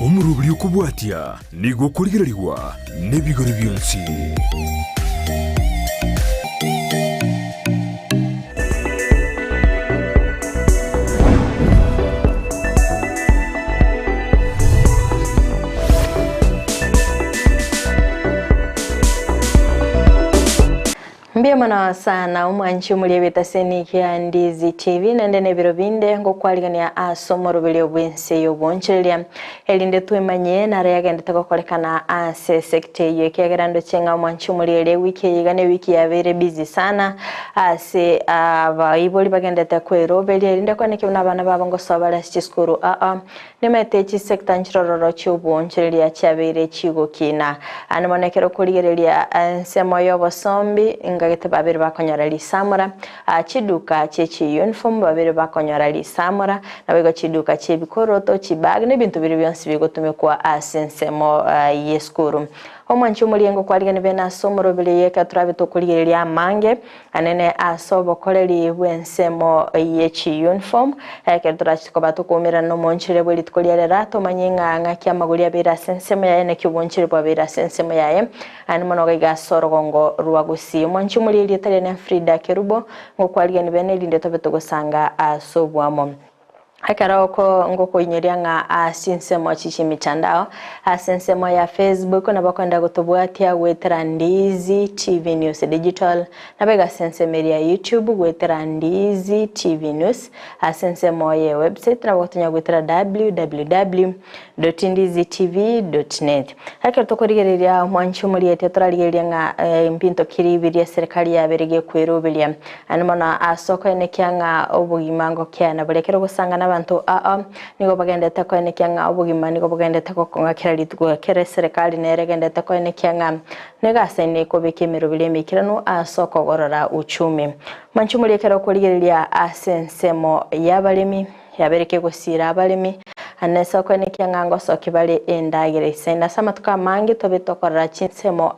umurubiri ukubwatia nigo kurigererwa n'ibigori byonsi. Mbia mana sana umwanchi muliyebeta seniki ya Ndizi TV nendene biro binde ngo kwaligania asomoro bili obwense yobonchelia elinde tuemanye na reagende takokolekana ase sekte yeke gerando chenga umwanchi muliyele wiki yigane wiki ya vere busy sana ase abaiboli bagende takwero beli elinde kwaneke unabana babango sobala chiskuru nemetechi sekta nchirororo chobonchelia chavere chigo kina anamonekero kuligerelia Ense moyo bosombi ngagete babiri bakonyora lisamura chiduka chechi uniform babiri bakonyora lisamura nabego chiduka chebikoroto chibag nebintu biri byonsi bigotume kwa asensemo yeskuru omwanchi muliengo kwaligane bena somoro bile yeka turabito kuligerelia mange anene asobo koleri bwensemo yechi uniform ke turachiko batukomera no monchire bwe litkolera to manyinga ngakya magulia bira sensemo yaye ne kibonchire bwa bira sensemo yaye ani monoga gasorogongo ruwa Gusii mwanchi mulili tale na Fridah Kerubo ngokwaligane bene linde tobeto gusanga asobwamo Akaroko ngoko inyerianga asinsemo chichi mitandao asinsemo ya Facebook na bakwenda gutubwatia gwetera Ndizi TV News Digital na bega asinsemo ya YouTube gwetera Ndizi TV News asinsemo ya website na bakwenda gwetera www.ndizitv.net Haka tokorigereria mwanchi muliyete turaligeria impinto kiribiri serikali ya berege kwerobelia anamona asoko enekyanga obugimango kyana bulekero gusanga abantu nigo bagende takoene kyanga obugima nigo bagende takokonga kiralitwa kere serikali neregende takoene kyanga negasene ko bekemero bilemikirano asoko gorora uchumi manchumuli kero kuligerelia asensemo yabalemi yabereke gusira abalemi anesa ko ne kyanga ngoso kibale endagire senda samatuka mangi tobitokorera chinsemo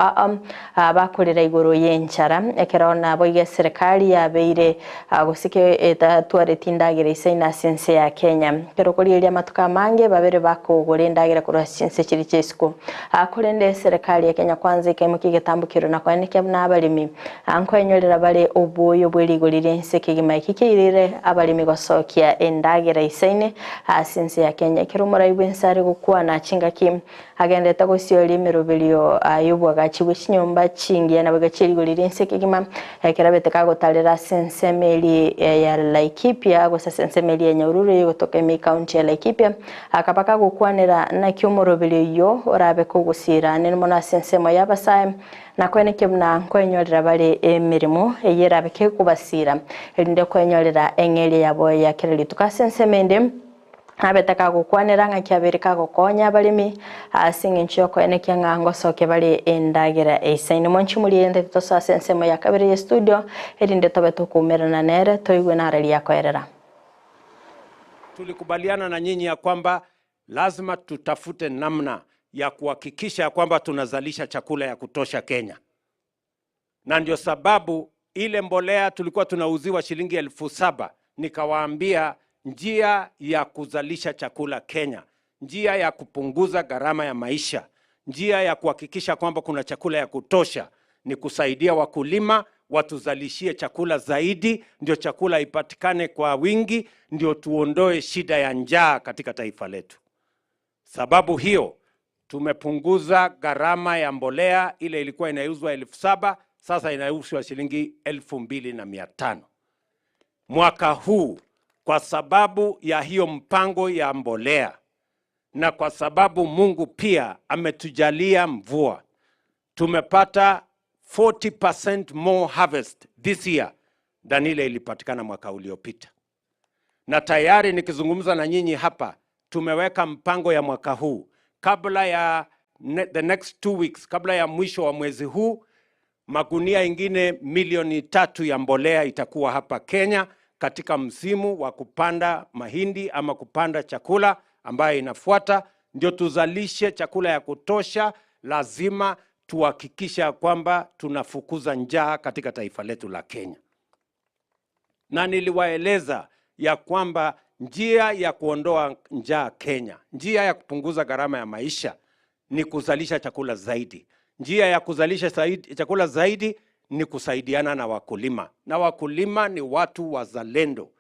abakorera igoro yenchara ekerona boye serikali yabeire gusike eta tuaretindagire senda sense ya Kenya kero koliria matuka mangi babere bakogore endagire kora chinse chiri chesko akorende serikali ya Kenya kwanza ikemuki getambukiro na kwa neke n'abalimi anko enyorera bale oboyo bweligorire Ense kigima ikikirire abalimi gosokia endagire isene sense ya Kenya Kerumo ibensari gukwa na chingaki agende tagosiyo mirobelio ayubwaga chigwe chinyomba chingi na bagachiri golire Ense kigima kerabete kagotalera sensemeli ya Laikipia go sensemeli ya Nyahururu yotoka mi county ya Laikipia akapaka gukwanira na kyomorobelio yo orabe ko gusira nemona sensemo yabasai na kwene kemna kwenyorera bale emirimo eyerabe ke kubasira elinde kwenyorera engeli yabo ya kirali tukasensemende abetaka gukwanira ngakyabirika gokonya balimi asingincho ko enekya ngango soke bali endagira esaini monchi muliende tosa sensemo ya kabiri ya studio elinde tobeto kumerana nere toigwe na rali yakoerera. Tulikubaliana na nyinyi ya kwamba lazima tutafute namna ya kuhakikisha kwamba tunazalisha chakula ya kutosha Kenya. Na ndio sababu ile mbolea tulikuwa tunauziwa shilingi 7,000 nikawaambia njia ya kuzalisha chakula Kenya, njia ya kupunguza gharama ya maisha, njia ya kuhakikisha kwamba kuna chakula ya kutosha ni kusaidia wakulima watuzalishie chakula zaidi, ndio chakula ipatikane kwa wingi, ndio tuondoe shida ya njaa katika taifa letu. Sababu hiyo tumepunguza gharama ya mbolea, ile ilikuwa inauzwa 7,000 sasa inauzwa shilingi 2,500 mwaka huu. Kwa sababu ya hiyo mpango ya mbolea na kwa sababu Mungu pia ametujalia mvua, tumepata 40% more harvest this year than ile ilipatikana mwaka uliopita. Na tayari nikizungumza na nyinyi hapa, tumeweka mpango ya mwaka huu kabla ya the next 2 weeks, kabla ya mwisho wa mwezi huu, magunia ingine 3,000,000 ya mbolea itakuwa hapa Kenya katika msimu wa kupanda mahindi ama kupanda chakula ambayo inafuata, ndio tuzalishe chakula ya kutosha. Lazima tuhakikisha kwamba tunafukuza njaa katika taifa letu la Kenya. Na niliwaeleza ya kwamba njia ya kuondoa njaa Kenya, njia ya kupunguza gharama ya maisha ni kuzalisha chakula zaidi. Njia ya kuzalisha chakula zaidi ni kusaidiana na wakulima. Na wakulima ni watu wazalendo.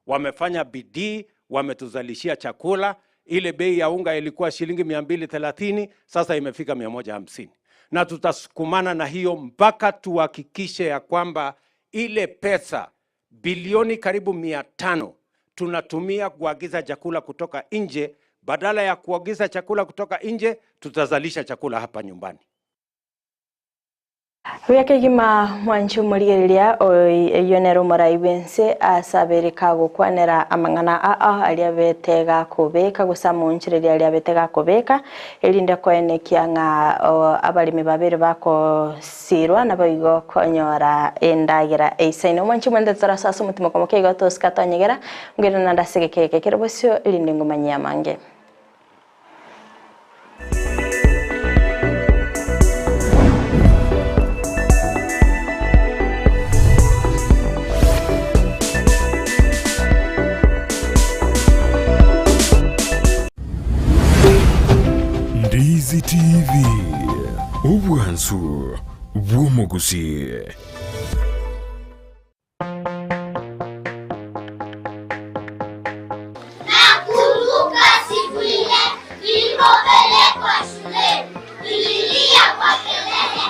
Wamefanya bidii, wametuzalishia chakula. Ile bei ya unga ilikuwa shilingi 230, sasa imefika 150. Na tutasukumana na hiyo mpaka tuhakikishe ya kwamba ile pesa bilioni karibu 500 tunatumia kuagiza chakula kutoka nje. Badala ya kuagiza chakula kutoka nje, tutazalisha chakula hapa nyumbani. Wekegima mwanchu murigereria yonero moraibense asabere kagukwanera amangana alia betega kubeka gusamunchireria alia betega kubeka elinde koenekia nga abalimi babere bako sirwa na bayigo konyora endagira eisaino mwanchu mwende tsarasa mutima komoke gatos katanyegera ngere nanda segekeke kerebosyo elinde ngumanya mange. Ndizi TV, ubwansu bw'Gusii. Nakumbuka siku ile nilipopelekwa shule, nililia kwa kelele.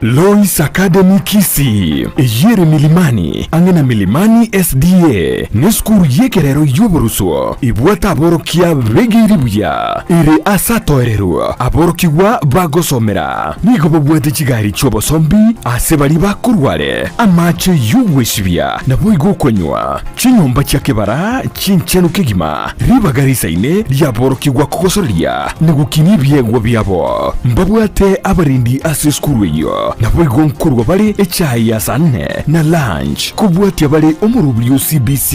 Lois Academy Kisii, yere milimani, angena milimani SDA, neskuru yekerero yuburuso, ibwata aborokia begiribuya, ire asatoerero, aborokiwa bagosomera, nigo babwete chigari chobo sombi, asebali bakurware, amache yuweshibia, na boigo kwenywa, chinyomba chakebara, chinchenu kegima, ribagarisa ine, ryaborokiwa kukosoria, negukini byabo, mbabwate abarindi aseskuru iyo, na boigo nkurwa bali echai ya sanne na lunch kubwati bali omurubyo CBC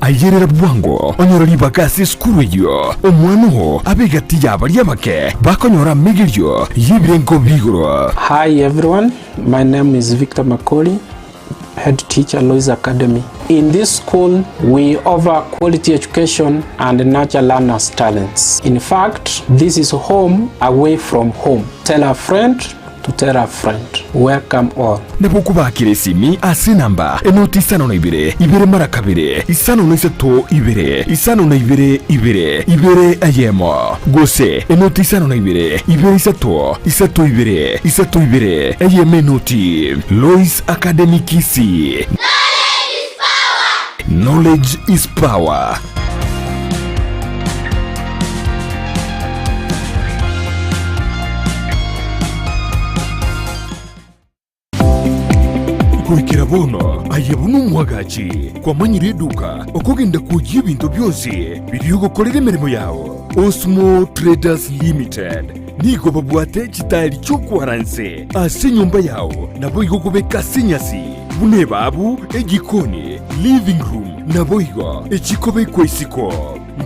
ayerera bwango onyorori bakasi skuru yo omwano abegati yabali abake bakonyora migiryo yibrengo bigoro. Hi everyone, my name is Victor Makoli, head teacher Lois Academy. In this school, we offer quality education and nurture learners' talents. In fact, this is home away from home. Tell a friend to tell a friend. Welcome all. Nebukubakire simi asinamba enoti isano na ibere mara kabiri isano na isato isano na ibere ayemo gose enoti isano na ibere isato ibere ayeme noti. Lois Academy Kisii. Knowledge is power. Kwekera bono ayebunu mwagachi kwa manyire duka okogenda kujia bintu byose biriyo kolera emirimo yawo. Osmo Traders Limited nigo babwate chitali chokwaranse ase nyumba yawo nabo igo kubeka sinyasi bune babu egikoni living room nabo igo echikobe kwesiko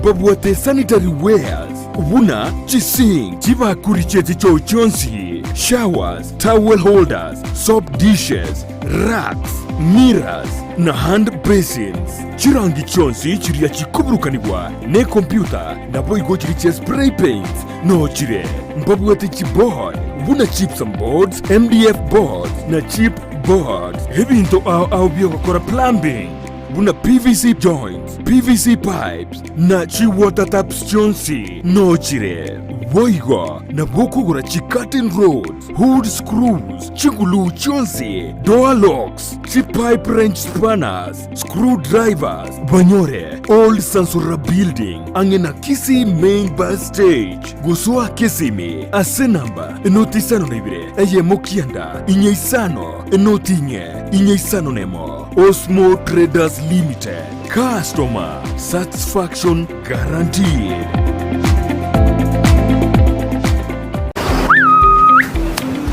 babwate sanitary wares buna chising chibakuri chete cho chonsi showers, towel holders, soap dishes, racks, mirrors na hand basins. Chirangi chonsi chiria chikuburukanibwa ne computer nabo igo chiri spray paints no chire mbabwate chiboard buna chips and boards, MDF boards na chip boards hebinto au biokora plumbing buna PVC joints, PVC pipes na chi water taps chonsi no chire boigo na bokugura chi curtain rods, hood screws, chigulu chonsi, door locks, chi pipe wrench spanners, screwdrivers, banyore, old Sansura building, angena Kisii main bus stage, gusua Kisimi, asenamba, enoti isano na ibire, eye mokianda, inye isano, enoti inye isano nemo, Osmo Traders Limited, customer satisfaction guaranteed.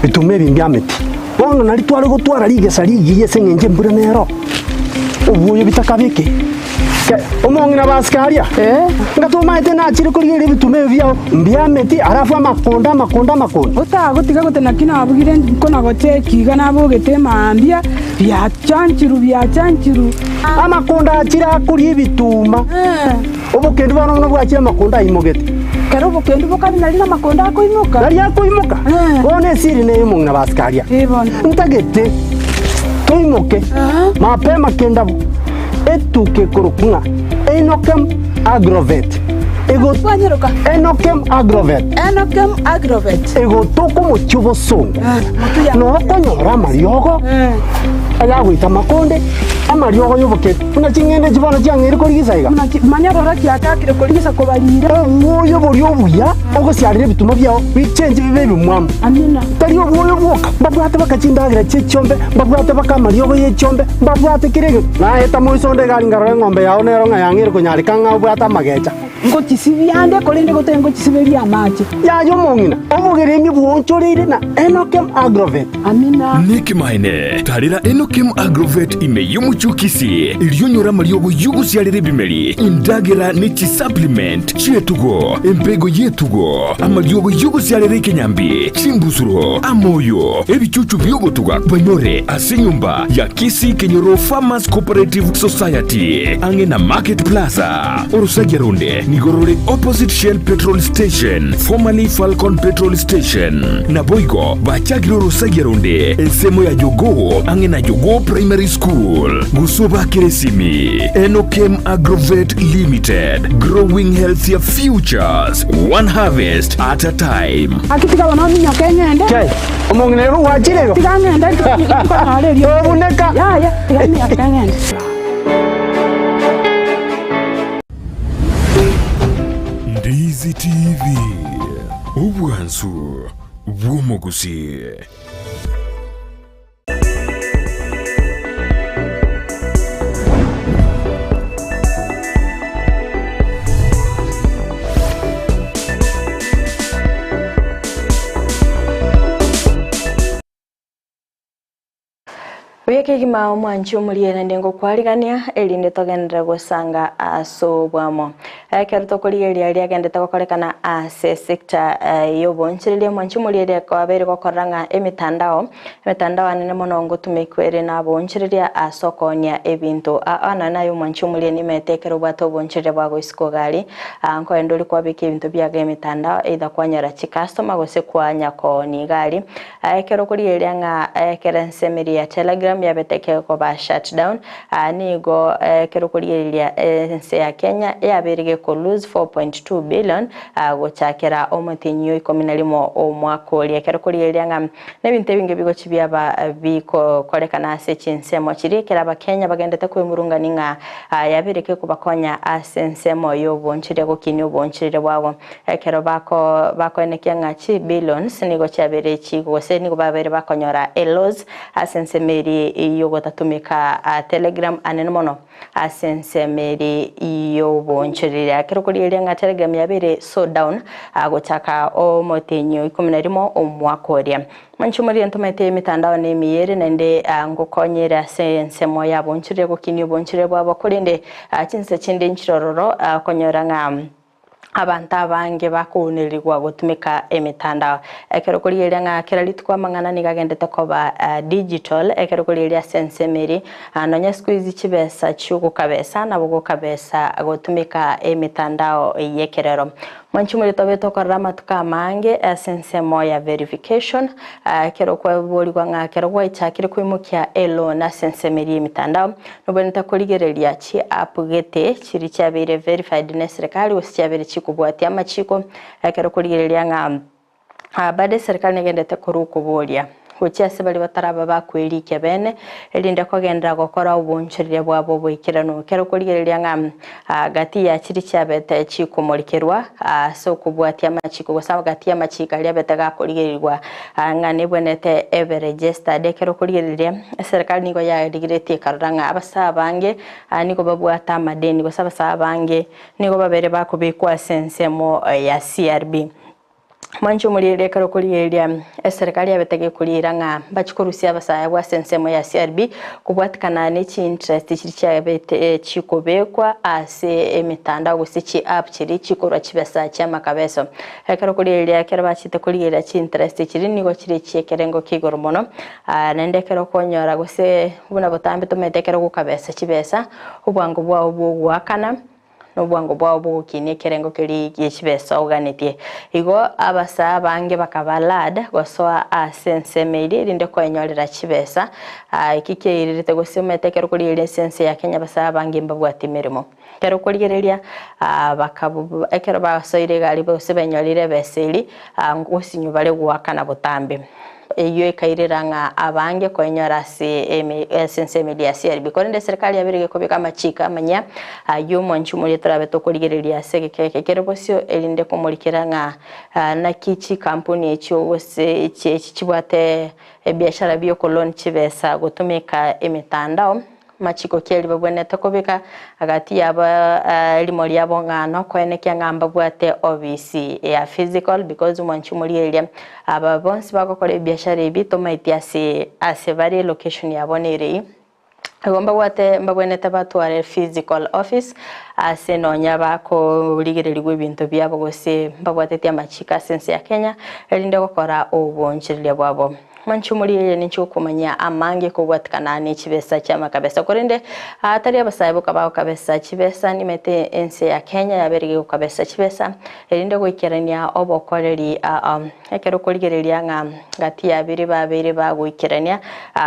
Bitume bingameti bono nari twari gutwara ligesa ligiye sengenje mbura nero ubuye bitakabike Omongina baskaria. Ngatuma ite na chiri kuri bitume vyao. Mbiameti arafu makonda. Uta gutiga gutena kina abugire kona gote kiga nabo gete mambia bya chanchiru. Amakonda achira kuri bituma. Obukende bano no bwachira makonda imogete. Kerubo kende bokabina lina makonda akoimuka. Nari akoimuka. Bone siri ne mongina baskaria. Ntagete. Toimoke. Mapema kenda etuke kurukunga. Enokem agrovet. Ego Wanyeruka. Enokem agrovet. Ego toko mochubo songo. No konyora mariogo. Aya gwita makonde. Amariogo yoboke. Una chingende chibona cyangere ko ligisaiga. Manyarora kyakakire ko ligisa ko barira. Moyo bori obuya. Ogo syarire bituma byao. Bichenje bibe bimwam. Amina. Tari obuyo boka. Babwate bakachindagira chichombe. Babwate bakamariogo yechombe. Babwate kirege. Na eta moisonde gari ngaro ngombe yao nero ngayangire ko nyari kanga obwata magecha. Ngo chisibyande kolinde gotengo chisibebya amache. Ya yo mongina. Obugeremi bwonchorire na Enokem agrovet. Amina. Niki maine tarira Enokem agrovet ime yumuchukisi iliyonyora mariogo yugusyalire bimeli indagera nichi supplement chietugo empego yetugo amariogo yugusyalire kenyambi chimbusuro amoyo ebichuchu byogotuga banyore asenyumba ya Kisii Kenyoro Farmers Cooperative Society angena Market Plaza Orusageronde Nigorore opposite Shell Petrol Station, formerly Falcon Petrol Station. Naboigo, Bachagiro Orusageronde, Ensemo ya Jogo, angena Jogo Primary School. Gusoba Keresimi, Enokem Agrovet Limited, growing healthier futures, one harvest at a time. Akitika wanami nyakengende. Chai, omongine ru wachirego. Tigangende ko hale yo. Obuneka. Ya, tigani nyakengende. Ndizi TV Ubwansu Bw'Omugusi. Weke gima omwanchi omuliere ndengo kwaligania elinde togendera gosanga asobwamo keruto kuligeria liagendete gokorekana ase sector yobonchiririe mwanchi omuliere kwabere gokoranga emitandao anene mono ngotumekwere na bonchiriria asokonia ebintu ana nayo mwanchi omuliere nimetekero bwato bonchiriria bwa goisiko gali anko endori kwabike ebintu byaga emitandao either kwanyara chikastoma gose kwanya koni gali kero kuligeria nga kerensemeri ya Telegram yabeteke ko ba shutdown nigo kerukuriria Ense ya Kenya yaberege ko lose 4.2 billion gochakera omutinyo ikominalimo omwakoli kerukuriria nga nebinte binge bigo chibyaba biko korekana ase chinsemo chirikera abakenya bagendete kwemurunga ninga yabereke ko bakonya asensemo yo bonchire gokini obonchire bwabo kero bako enekia nga chi billions nigo chabere chigo se nigo babere bakonyora elos asensemeri iyo gotatumika Telegram anene mono asensemeri iyo bonchirira kerukuriria nga Telegram yabere so down agochaka omotenyo 11 omwakoria manchumuri ntomete emitandao nemiyere nende ngokonyera sensemo ya bonchire gokini bonchire bwabo kurinde chinse chinde nchirororo konyora nga abantu abange bakunerirwa gutumika emitandao ekerukuriria nga keralitwa mangana nigagendete koba digital ekerukuriria sensemeri anonya squeeze chibesa chuko kabesa na bugo kabesa gutumika emitandao yekerero manchumuri tobeto korama tukamange sensemo ya verification kerokwa boligwa nga kerokwa ichakire kwimukia elo na sensemeri emitandao noboneta kurigereria chi apugete chiri chabire verified na serikali osichabire kubwati amachiko kerukuriria nga bade serikali negendete kurukuboria kuchase bali bataraba bakwirike bene elinde kogendera gokora ubunchirire bwabo bwikirano kerukuriria nga gati ya chiri chabete chikumurikerwa so kubwati amachiko gosaba gati amachika lyabete gakurigirirwa nga nebonete ever registered kerukuriria serikali nigo ya digrete karanga abasabange nigo babwata amadeni gosaba sabange nigo babere bakubikwa sensemo ya CRB Mancho muri karo kuriria serikali yabetege kurira nga bachikurusia abasaya bwa sensemo ya CRB kubwatikana ne chi interest kiricha bete chikobekwa ase emitanda gusichi app chiri chikorwa chibesa cha makabeso karo kuriria kero bachite kuriria chi interest chiri nigo chiri chiekerengo kigoromono nende kero konyora guse buna botambe tumetekero gukabesa chibesa ubwango bwa ubugwakana n'ubwango bwabo bw'ukine kerengo kiri gishibesa uganitie igo abasa bange bakabalad gosoa asense meidi rinde kwenyorera chibesa ikikeirite gusumete kero kuri license ya Kenya basa bange mbabwati mirimo kero kurigereria bakabu ekero basoire gali bose benyorire beseri ngusinyu bale gwakana butambe iyo ikairanga abange kwenyora sense media CRB korinde serikali yabirige kobika machika amanya ayo monchu muri turabe to kurigereria segeke Kerubo sio elinde kumurikiranga na kichi kampuni echo wose echi chibwate biashara bio koloni chibesa gutumika emitandao machiko keli babwene tokobeka agati yaba limoli yabo ngano kwenekya ngamba bwate obviously ya physical because manchu muri elia aba bonsi bakokore biashara ibito maiti ase bari location yabonere agomba bwate mbabwene tabatware physical office ase nonya bako ligererigwe ibintu byabo gose mbabwate tya machika sense ya Kenya elinde gukora ubonchirire bwabo manchu muri ni cyo kumanya amange kubwatikana ne chibesa cha makabesa korinde atari abasayibo kabao kabesa chibesa nimete Ense ya Kenya yaberege kabesa chibesa elinde gwikerania obokoreri ekero kurigereria ngati yabiri babiri bagwikerania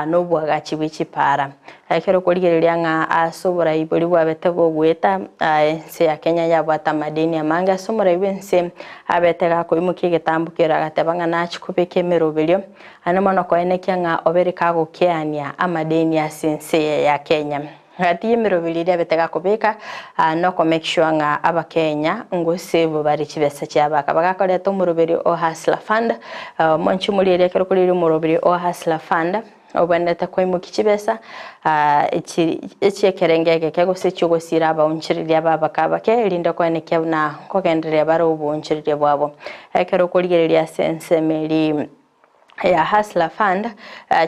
nobwaga chibwicipara ekero kurigereria asobora ibori bwabetebo gweta Ense ya Kenya yabwata madeni amanga somora ibense abetega ko imukiye tambukira gatebanga nachikubeke meroberio anamana kwa enekya obereka gukeania amadeni ya sense ya Kenya hati mirobili abetega kubeka no ko make sure nga aba Kenya ngo save bari chibesa cyabaka bagakore to muroberi o hasla fund monchu muri rekero kuri muroberi o hasla fund obandata kwa imuki chibesa ekerengege kego sechugo siraba unchirira baba kabake linda kwa enekya na kogenderia baro ubunchirira bwabo ekero kurigereria sense meri ya hasla fund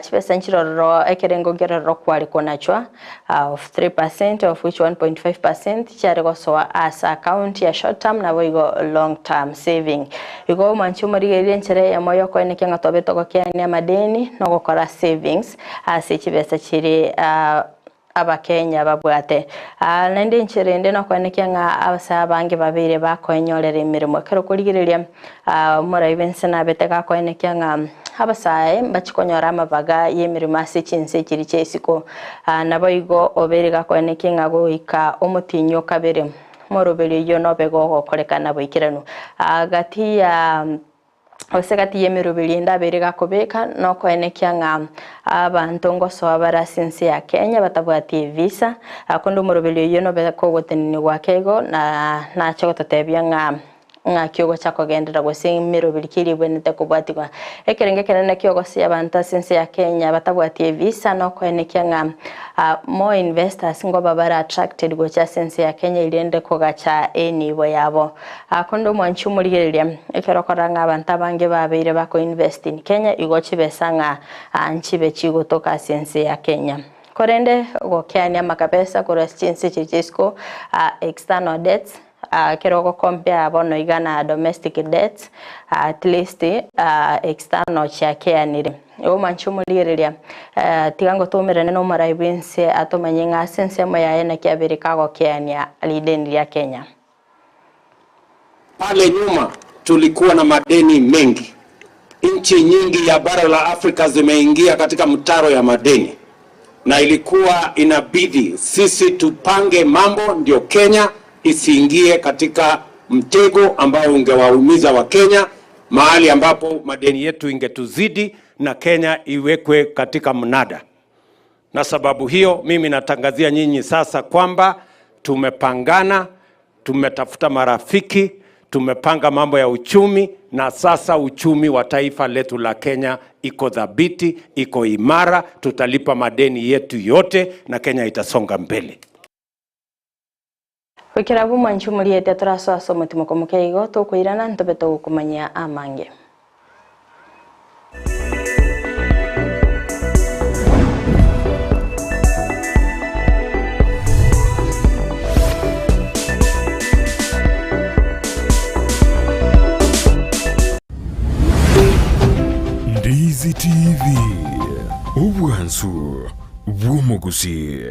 chipesa nchiroro ekerengo geroro kwali konachwa of 3% of which 1.5% charego so as account ya short term na boigo long term saving igo manchu muri gerenchere ya moyo ko eneke ngatobeto ko kyane madeni no gukora savings ase chipesa chiri abakenya babwate nende nchirende no kwanekya abasa bange babire bakonyorera imirimo kero kurigereria mura ibense na betega kwanekya abasaye mbachikonyora amabaga yemirimo ase chinse kiri chesiko nabo igo oberega kwanekya goika omutinyo kabere morobere yo no bego gokorekana boikirano agati ya osegati yemirobiri ndaberega kobeka no kwenekya abantu ngoso abara sense ya Kenya batabwati visa akondo morobiri yo no beko gotenini gwakego na chogototebya kyogo chako gendera gose mirobiri kiri bwenete kubwatigwa ekerenge kenene kyogo si abantu sense ya Kenya batabwati visa no kwenekya more investors ngo babara attracted go cha sense ya Kenya irende kogacha enibo yabo akondo mwanchu murigereria ekerokoranga abantu abange babire bako invest in Kenya igochibesanga anchibe chigotoka sense ya Kenya korende gokeania makapesa kora chinse chichesko external debts keroko compare bono igana domestic debts at least external chakeanire o manchu murigereria tigango tumerene no maraibinse atomanyenga sense moya ena kiabirika gokeania lideni ya Kenya. Pale nyuma tulikuwa na madeni mengi. Nchi nyingi ya bara la Afrika zimeingia katika mtaro ya madeni. Na ilikuwa inabidi sisi tupange mambo ndio Kenya isiingie katika mtego ambao ungewaumiza wa Kenya mahali ambapo madeni yetu ingetuzidi na Kenya iwekwe katika mnada. Na sababu hiyo mimi natangazia nyinyi sasa kwamba tumepangana, tumetafuta marafiki, tumepanga mambo ya uchumi na sasa uchumi wa taifa letu la Kenya iko dhabiti, iko imara, tutalipa madeni yetu yote na Kenya itasonga mbele. Kwikirabu mwanchu muliete turasoaso mutimo komukeigo tukwirana ntobeto gukumanya amange. Ndizi TV ubwansu bw'Gusii.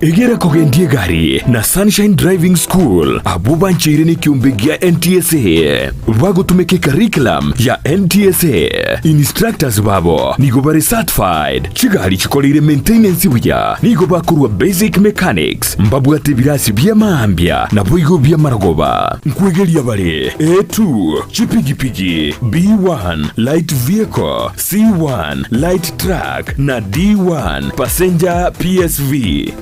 Egera kogendie gari na Sunshine Driving School abuba nchire ni kiumbegia NTSA vagutumike curriculum ya NTSA. Instructors babo nigo bari certified chigari chikolire maintenance buya nigo bakurwa basic mechanics mbabwate birasi bya maambia na boigo bya maragoba nkwegeria bari A2 chipigipigi, B1 light vehicle, C1 light truck na D1 passenger PSV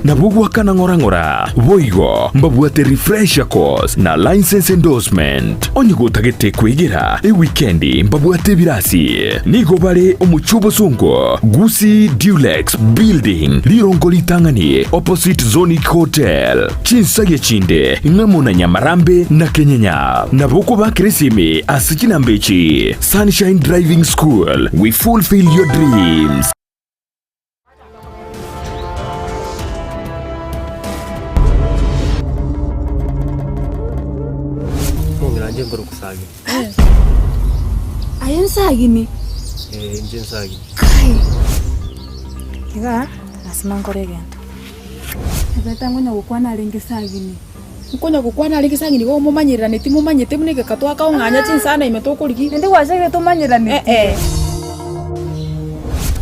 na wakana ngora boigo mbabwate refresher course na license endorsement onyigo tagete kwigira weekendi mbabwate birasi nigo bare omuchubo sungo Gusii Dulux building lirongo litangani opposite Zonic Hotel chinsage chinde ngamona Nyamarambe na Kenyanya na boko bakresimi asikina mbechi. Sunshine Driving School, we fulfill your dreams. Ayun sagini. Injin sagini. Kai. Kiga, lazima ngore gento. Ebeta ngonya gukwana ringi sagini. Nkonya gukwana ringi sagini go mumanyirane ti mumanyite munike katwa ka unganya chinsana imetukurigi. Ndi gwacege tumanyirane.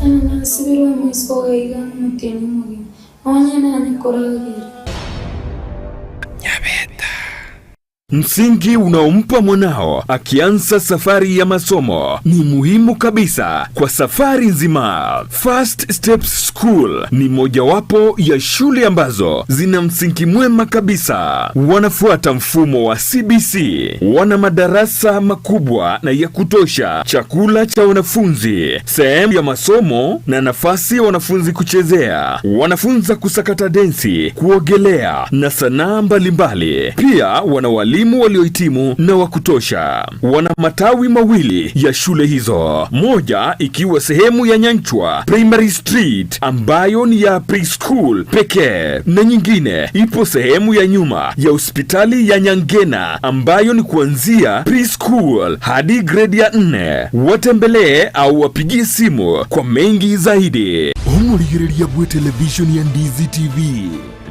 Ana sibiro mwispo gaiga muteni mugi. Onye nani koragira. Msingi unaompa mwanao akianza safari ya masomo ni muhimu kabisa kwa safari nzima. First Steps School ni mojawapo ya shule ambazo zina msingi mwema kabisa. Wanafuata mfumo wa CBC, wana madarasa makubwa na ya kutosha, chakula cha wanafunzi, sehemu ya masomo na nafasi ya wanafunzi kuchezea. Wanafunza kusakata densi, kuogelea na sanaa mbalimbali. Pia wana walimu waliohitimu na wa kutosha. Wana matawi mawili ya shule hizo, moja ikiwa sehemu ya Nyanchwa Primary Street ambayo ni ya preschool pekee, na nyingine ipo sehemu ya nyuma ya hospitali ya Nyangena ambayo ni kuanzia preschool hadi grade ya 4. Watembelee au wapigie simu kwa mengi zaidi. Omurigireria bwe television ya Ndizi TV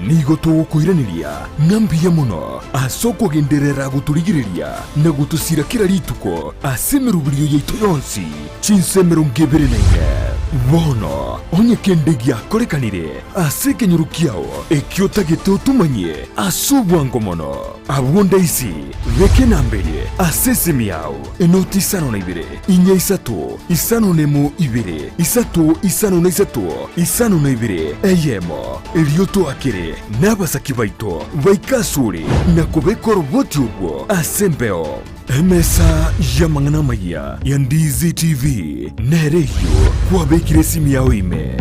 nigo tugukwiraniria ngambia muno asoko genderera guturigireria na gutusira kira rituko asemerubirio yaitu yonsi chinsemero ngeberenaine bono onye kendegia korekanire asekenyurukiao ekiotageto tumanye asubwango mono abunda isi reke nambere asesemiao enoti isano na ibere inya isatu isano nemo ibere isatu isano na isatu isano na ibere eyemo elioto akire n'abasaki baito baikasure na kubekora boti ubwo asembeo emesa ya mangana maya ya Ndizi TV nereyo kwa bekire simi yao ime.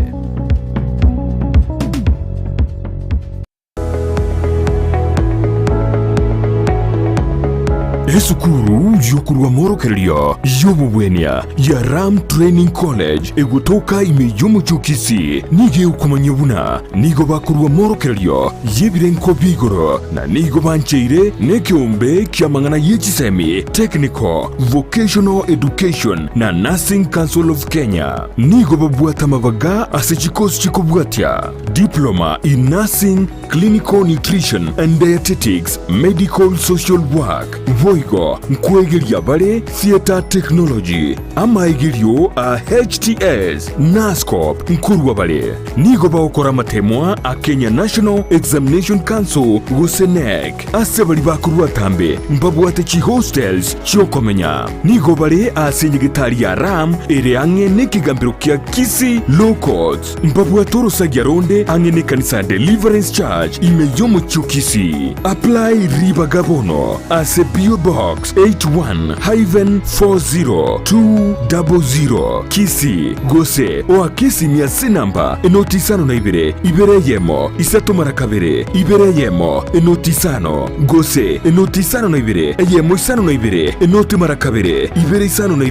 Esukuru yokurwa morokerio yobubwenia ya Ram Training College egutoka imeyomu chukisi nige ukumanyabuna nigo bakurwa morokerio yebirenko bigoro na nigo bancheire nekiombe kia mangana yechisemi Technical Vocational Education na Nursing Council of Kenya nigo babuata mabaga asechikos chikobwatia Diploma in Nursing, Clinical Nutrition and Dietetics, Medical Social Work Voigo nkwegeria bare Theater Technology amaigerio a HTS NASCOP nkurwa bare nigo baokora matemwa a Kenya National Examination Council Gusenec asebali bakurwa tambe mbabwate chi hostels chokomenya nigo bare a senyegitari ya Ram ere ange nekigambiro kia Kisii Low Courts mbabwatoro sagyaronde ange ne kanisa Deliverance Church imeyomo chukisi apply riba gabono ase bio Box 81-40200 Kisii Gusii oa Kisii miasi namba enotisano na ibere yemo isato marakabere ibere yemo enotisano Gusii enotisano na yemo isano na enoti marakabere ibere isano na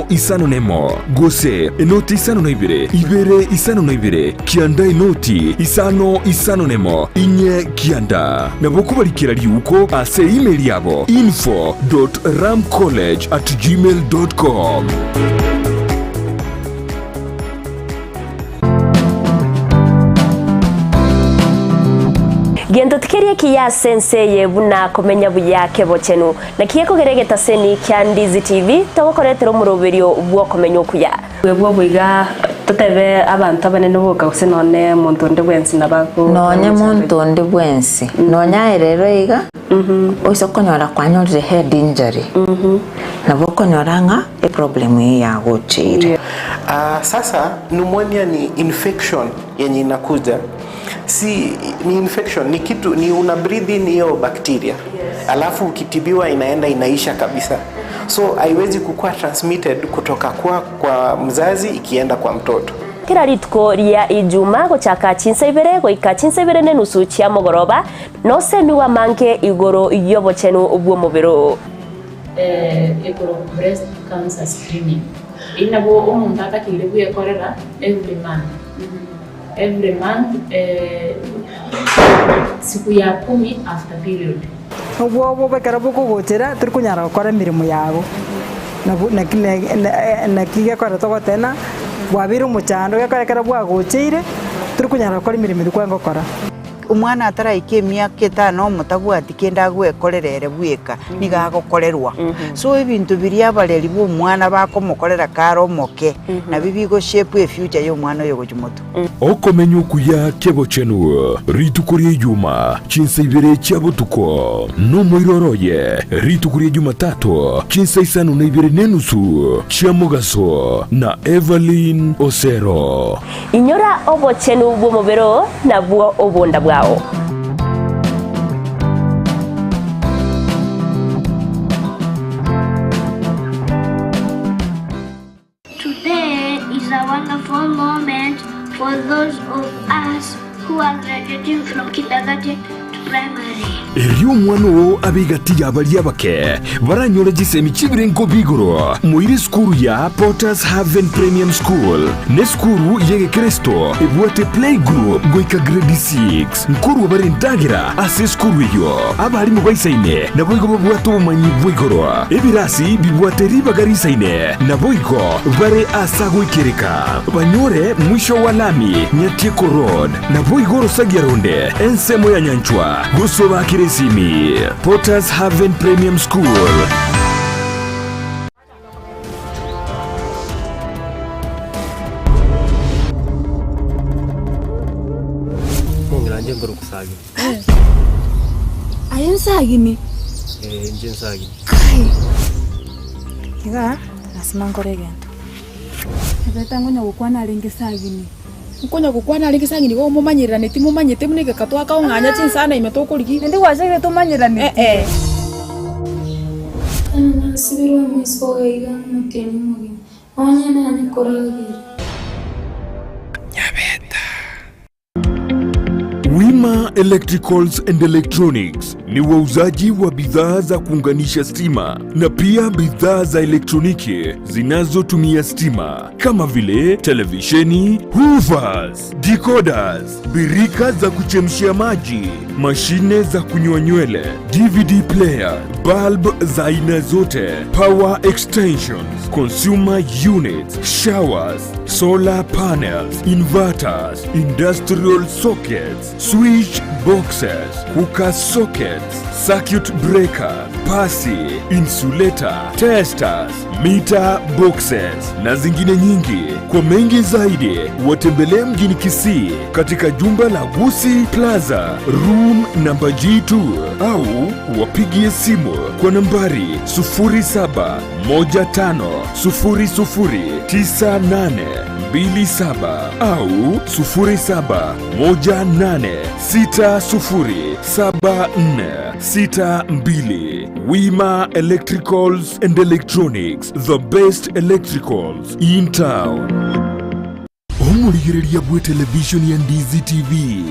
isano nemo Gusii enotisano na ibere isano na kianda enoti isano nemo inye kianda naboko barikira liuko ase email yabo info.ramcollege@gmail.com. Gendo tikerie kiya sense yebuna komenya buyake bochenu na kiye kugeregeta seni kya Ndizi TV togokoretero muroberio bwo komenya okuya webwo buiga tutebe abantu abanene boka kusenone muntu ndi bwensi nabako nonye muntu ndi bwensi nonya erero iga oiso konyora kwanyorire head injury nabo konyoranga e problem ya gochire. Sasa pneumonia ni infection yenye inakuja, si ni infection, ni kitu ni una breathe in hiyo bacteria, alafu ukitibiwa inaenda inaisha kabisa, so haiwezi kukua transmitted kutoka kwa mzazi ikienda kwa mtoto. Kira ritko ria ijuma gochaka chinsa ibere goika chinsa ibere ne nusu chia mogoroba no semiwa manke igoro iyobo chenu obwo mobero igoro breast cancer screening inabo omuntu atakire kuyekorera every month siku ya 10 after period obwo bekara boko gochera turi kunyara gukora mirimo yabo na kiga kora togotena bwabira umuchando gakarekera bwagochire turi kunyara gukora mirimo dikwango kora umwana ataraike myaka 5 mutabwati kenda gwekorerere bweka nigagokorerwa so ibintu biri abareri bo mwana bakomukorera karo moke na bibigo shape e future yo mwana yo gujumuto okomenya okuya kebo chenu ritukuri yuma chinsa ibere chabutuko no moiroroye ritukuri yuma tato chinsa isanu na ibere nenusu chamugaso na Evelyn Osero inyora obo chenu bwo mobero na bwo obonda bwao. Today is a wonderful moment for those of us who are graduating from kindergarten to primary. Eriyo mwano abigati yabali abake baranyora gisemi kibirengo bigoro muiri skuru ya Potters Haven Premium School ne skuru yege Kristo ebwate play group goika grade 6 nkuru barindagira ase skuru yo abari mu bayisaine naboigo babwato bumanyi bwigoro ebirasi bibwate ribagarisaine naboigo bare asago ikereka banyore mwisho wa lami Nyatieko Road naboigo rosagiaronde Ense moya nyanchwa gusoba Kirisimi Potters Haven Premium School. Mongiranje ngoro kusagi. Ayensagi ni. Njensagi. Kai. Kiga nasima nkoregento. Ebeta ngonya gukwana lengesagi ni. Nkonya gukwana lengesagi ni wo mumanyirira neti mumanyite munege katwaka onganya chinsana imetokuri. Ndi gwashire tumanyirane. Nasibirwa mwispo gaiga muteni mugima. Onye nani koragira. Wima Electricals and Electronics ni wauzaji wa bidhaa za kuunganisha stima na pia bidhaa za elektroniki zinazotumia stima kama vile televisheni, hoovers, decoders, birika za kuchemshia maji, mashine za kunyoa nywele, DVD player, bulb za aina zote, power extensions, consumer units, showers, solar panels, inverters, industrial sockets, switch boxes, hookah sockets, circuit breaker, pasi, insulator, testers, meter boxes na zingine nyingi. Kwa mengi zaidi watembelee mjini Kisii katika jumba la Gusii Plaza room namba G2 au wapigie simu kwa nambari 0715009827 au 07186074 62 Wima Electricals and Electronics, the best electricals in town. Omurigiriria bwe television ya Ndizi TV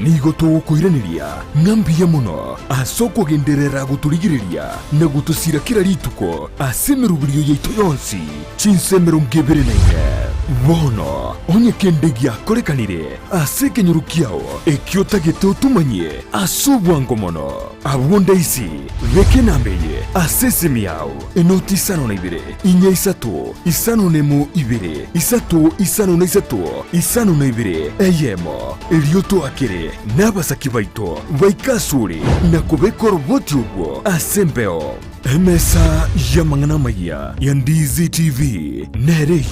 nigo tugukwiraniria ng'ambia muno asoko genderera guturigiriria na gutusira kira rituko asemerubirio yaitu yonsi chinsemero ngeberenaine bono onye kendegia korekanire asekenyorukiao ekiotagete utumanye asubwango mono abwonda isi vekenambeye asesemiao enoti isano na ibere inya isatu isano nemu ibere isatu isano na isatu isano na ibere eyemo elioto akere n'abasaki baito baikasure na kubekora ubwoti ubwo asembeo emesa yamangana maya ya Ndizi TV nereyo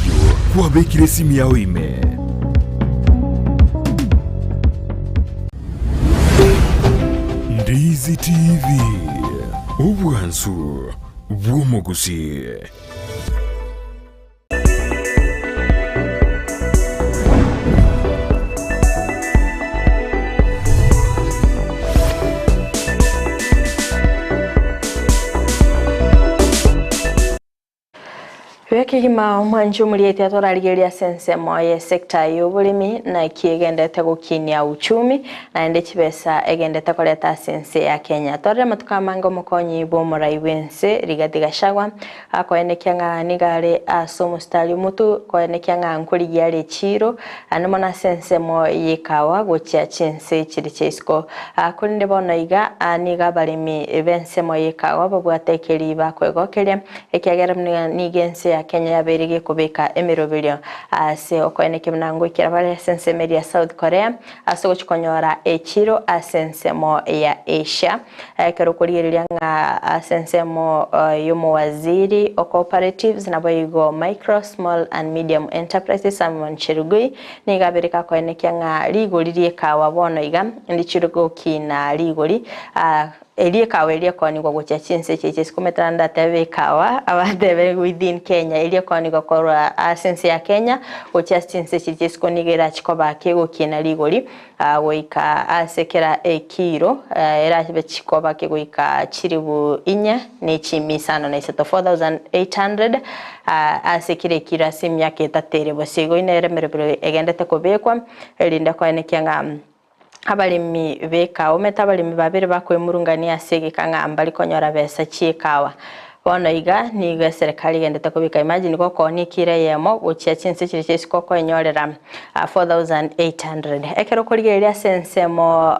kwabekire simu yao ime Ndizi TV ubwansu bw'umugusii. Wekigima mwanju mulieti atorarigeria sensemo ye sekta y'obulimi na kiegendete gukinia uchumi na ende chibesa egendete koleta sense ya Kenya. Torre matukamanga mukonyi bomurai wense Rigathi Gachagua akoenekia nga nigare asomustali mutu koenekia nga nkuli yale chiro anamona sensemo yikawa gocha chense chiri chesko akulinde bona iga niga balimi bensemo yikawa babwatekeri bakwegokeria ekiagera nigense Kenya yaberige kubeka emirobilio ase okoeneke mnango ikirabale sense media South Korea aso chikonyora echiro asensemo ya Asia kerokuriria nga asensemo yomo waziri o cooperatives na boigo micro small and medium enterprises Simon Cherugui ni gaberika koeneke nga ligolirie kawa bono iga ndi chirugo kina ligoli elie kawa elie kwani kwa gocha chinse cheche sikumetranda teve kawa abadeve within Kenya elie kwani kwa korwa sense ya Kenya gocha chinse cheche sikonigera chikoba kego kina ligoli goika asekera ekiro era chikoba kego ika chiribu inya ne chimisano na isato 4800 asekire kira sim yake tatere bosego ina eremerebe egendete kobekwa elinda kwanekia nga abalimi beka ometa abalimi babere bakwemurungania segekanga ambali konyora besa chikawa bono iga niga serikali gendete kubika imagine ko ni kire yemo gochia chinse chiri chesiko ko enyorera 4800 ekero kurigeria sensemo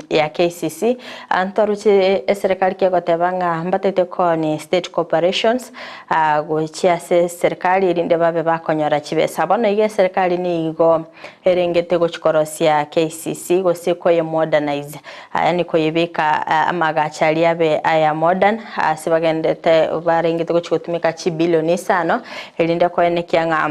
ya KCC antoruche serikali ke gotebanga mbatete ko ni state corporations gochia serikali irinde babe bakonyora chibesa bono iga serikali ni igo erengete gochikorosia KCC gose ko ye modernize yani ko yebika amagachali abe aya modern asibagendete barengete gochikotumika chibilioni sano elinde koenekia nga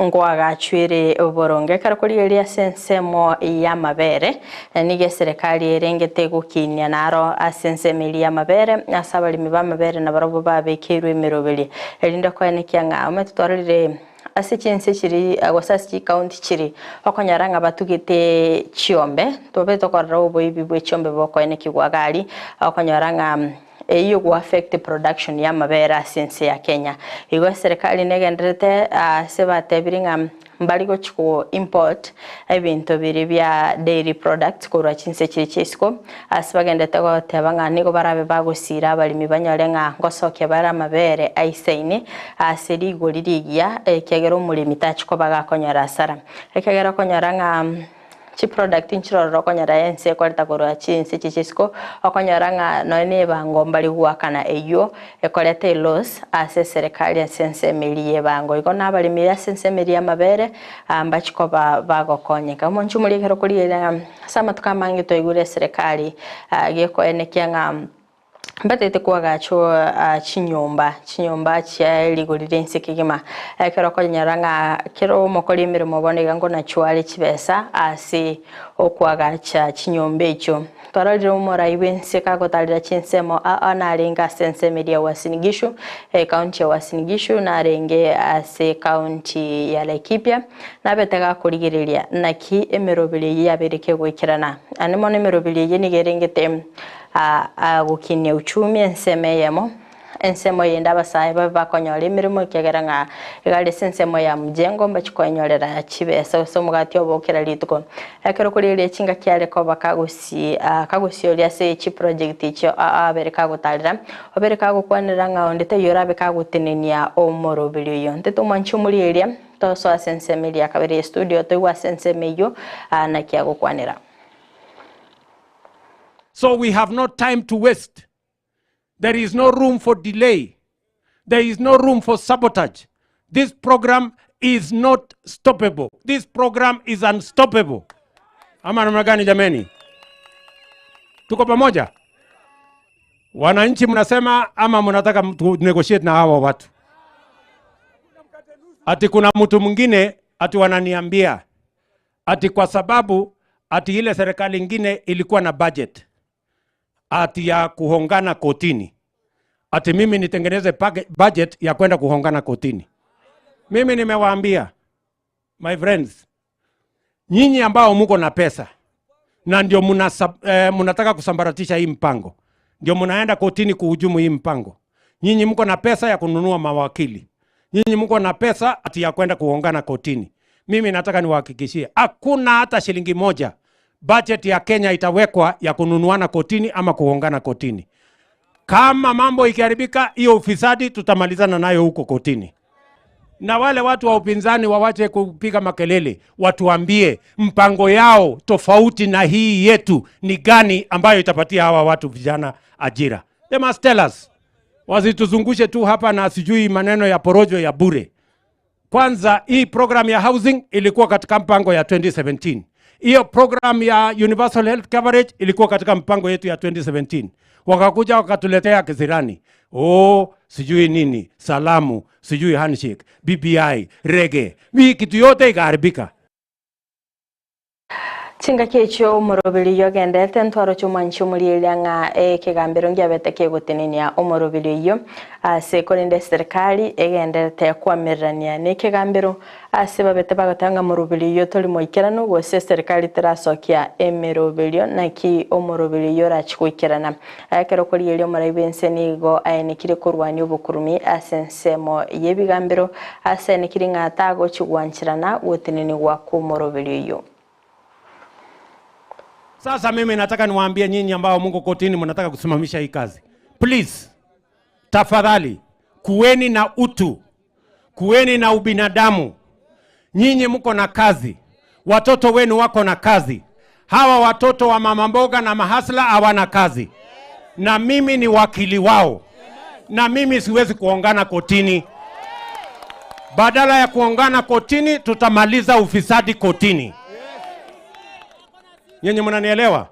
ngwaga chwire oboronge karakuriria sensemo ya mabere nige serikali erengete gukinia naro asensemo ya mabere asabali miba mabere na barabo babekirwe mirobeli elinde koenekia nga umetutorire asichense chiri agosasi county chiri okonyaranga batugite chiombe tobe tokorra oboibi bwe chiombe bokoeneki gwagali okonyaranga iyo go affect production ya mabera sense ya Kenya igo serikali negendrete sebatebiringa mbaligo chiko import ebintu biri bya dairy products ko rachinse chichesko asibagendete go tebanga nigo barabe bagusira abalimi banyorenga ngosoke bara mabere aiseine aseri golirigia ekegero mulimi tachiko bagakonyora sara ekegero konyoranga chi product inchiro rokonyara Ense kwalta korwa chinse chichisko okonyaranga noine bango mbali huakana eyo ekolete loss ase serikali ya sense milie bango iko nabalimi ya sense milia mabere ambachiko bagokonyeka monchu mulikero kuriera sama tukamangi toigure serikali geko enekianga Batete kwagacho chinyomba chia ligurire Ense kigima kero ko nyaranga kero mokoli mirimo bonega ngo na chwali chibesa ase okwagacha chinyombe icho twararire umora Ense kagotalira chinsemo analenga sense media wasinigishu county ya wasinigishu na renge ase county ya Laikipia na betega kurigireria naki emerobili yabereke gwikirana animo emerobili yenigerengete gukinia uchumi ensemo yenda basai bakonyora imirimo kegeranga igale sensemo ya mjengo mbachikonyorera chibesa so mugati obokera lituko ekero kurire chinga kyale ko bakagusi olia se chi project icho abereka gutalira obereka gukwanira nga ondete yorabe kagutinenia omorobili yo nteto manchumuri eria toso asensemelia kabere studio to wasensemeyo na kya gukwanira. So we have no time to waste. There is no room for delay. There is no room for sabotage. This program is not stoppable. This program is unstoppable. Ama namna gani jameni? Tuko pamoja? Wananchi mnasema ama mnataka negotiate na hawa watu? Ati kuna mtu mwingine ati wananiambia ati kwa sababu ati ile serikali nyingine ilikuwa na budget ati ya kuhongana kotini. Ati mimi nitengeneze budget ya kwenda kuhongana kotini. Mimi nimewaambia, my friends, nyinyi ambao muko na pesa na ndio munataka kusambaratisha hii mpango, ndio munaenda kotini kuhujumu hii mpango. Nyinyi mko na pesa ya kununua mawakili. Nyinyi mko na pesa ati ya kwenda kuhongana kotini. Mimi nataka niwahakikishie, hakuna hata shilingi moja budget ya Kenya itawekwa ya kununuana kotini ama kuhongana kotini. Kama mambo ikiharibika, hiyo ufisadi tutamalizana nayo huko kotini. Na wale watu wa upinzani wawache kupiga makelele, watuambie mpango yao tofauti na hii yetu ni gani ambayo itapatia hawa watu vijana ajira. They must tell us. Wasituzungushe tu hapa na sijui maneno ya porojo ya bure. Kwanza hii program ya housing ilikuwa katika mpango ya 2017. Hiyo program ya universal health coverage ilikuwa katika mpango yetu ya 2017. Wakakuja wakatuletea kisirani. Sijui nini, salamu, sijui handshake, BBI, rege. Kitu yote ikaharibika. Chinga kecho umorobili yogende tentwaro chumanchu muliyanga kigambiro ngyabete kegutinenia umorobili yo ase kolinde serikali egende te kwamirania ne kigambiro ase babete bagatanga umorobili yo toli moikerano gose serikali terasokia emerobili na ki umorobili yo rachikukirana akero koliye muri Ense nigo ayenikire kurwanya obukurumi asensemo yebigambiro ase nikiringa atago chigwanchirana gutineni gwa kumorobili yo. Sasa mimi nataka niwaambie nyinyi ambao Mungu kotini mnataka kusimamisha hii kazi. Please, tafadhali, kuweni na utu. Kuweni na ubinadamu. Nyinyi mko na kazi. Watoto wenu wako na kazi. Hawa watoto wa mama mboga na mahasla hawana kazi. Na mimi ni wakili wao. Na mimi siwezi kuongana kotini. Badala ya kuongana kotini, tutamaliza ufisadi kotini. Nyenye mnanielewa?